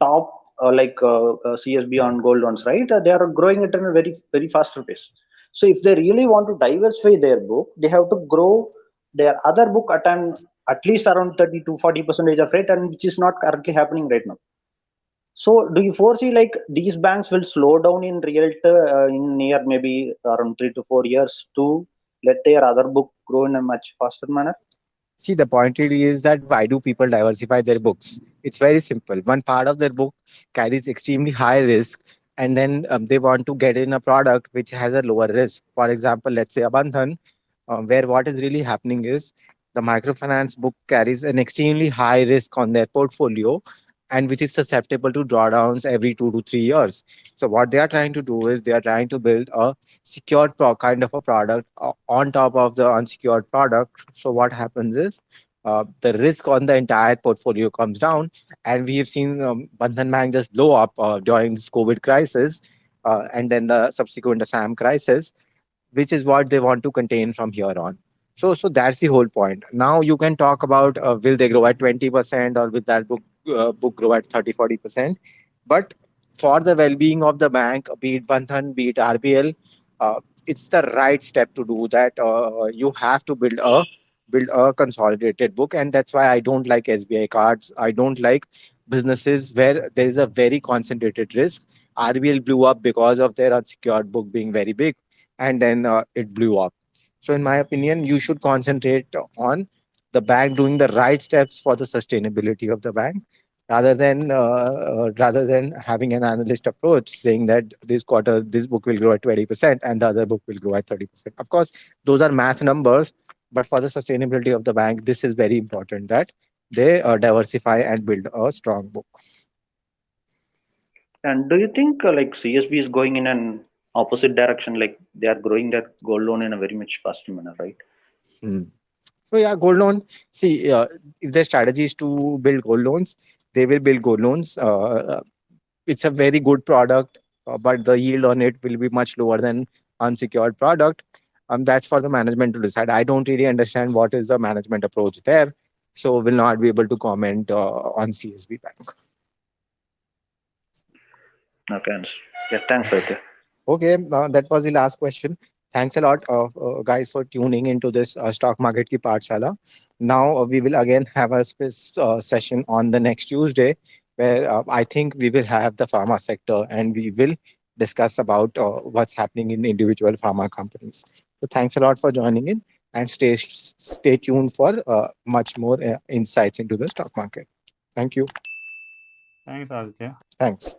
top CSB on gold loans, right? They are growing it in a very very faster pace. So if they really want to diversify their book, they have to grow their other book at least around 30 to 40% of rate, and which is not currently happening right now. So do you foresee like these banks will slow down in in near maybe around 3 to 4 years too? let their other book grow in a much faster manner? See, the point really is that why do people diversify their books? It's very simple. One part of their book carries extremely high risk, and then they want to get in a product which has a lower risk. For example, let's say a Bandhan, where what is really happening is the microfinance book carries an extremely high risk on their portfolio and which is susceptible to drawdowns every 2 to 3 years. So what they are trying to do is they are trying to build a secured kind of a product on top of the unsecured product. So what happens is the risk on the entire portfolio comes down, and we have seen Bandhan Bank just blow up during this COVID crisis, and then the subsequent Assam crisis, which is what they want to contain from here on. So that's the whole point. Now you can talk about will they grow at 20% or will that book grow at 30-40%. But for the well-being of the bank, be it Bandhan, be it RBL, uh, it's the right step to do that. You have to build a consolidated book, and that's why I don't like SBI cards. I don't like businesses where there is a very concentrated risk. RBL blew up because of their unsecured book being very big, and then it blew up. So, in my opinion, you should concentrate on the bank doing the right steps for the sustainability of the bank, rather than having an analyst approach saying that this quarter this book will grow at 20% and the other book will grow at 30%. Of course, those are math numbers, but for the sustainability of the bank, this is very important that they diversify and build a strong book. And do you think like CSB is going in an opposite direction? Like they are growing their gold loan in a very much faster manner, right? Hmm. So yeah, gold loan. See, if their strategy is to build gold loans, they will build gold loans. It's a very good product, but the yield on it will be much lower than unsecured product. That's for the management to decide. I don't really understand what is the management approach there, so will not be able to comment on CSB Bank. Okay, understood. Yeah, thanks, Aditya. Okay, that was the last question. Thanks a lot, guys, for tuning into this stock market ki Pathshala. Now we will again have a session on the next Tuesday, where I think we will have the pharma sector and we will discuss about what's happening in individual pharma companies. So thanks a lot for joining in, and stay tuned for much more insights into the stock market. Thank you. Thanks, Aditya. Thanks.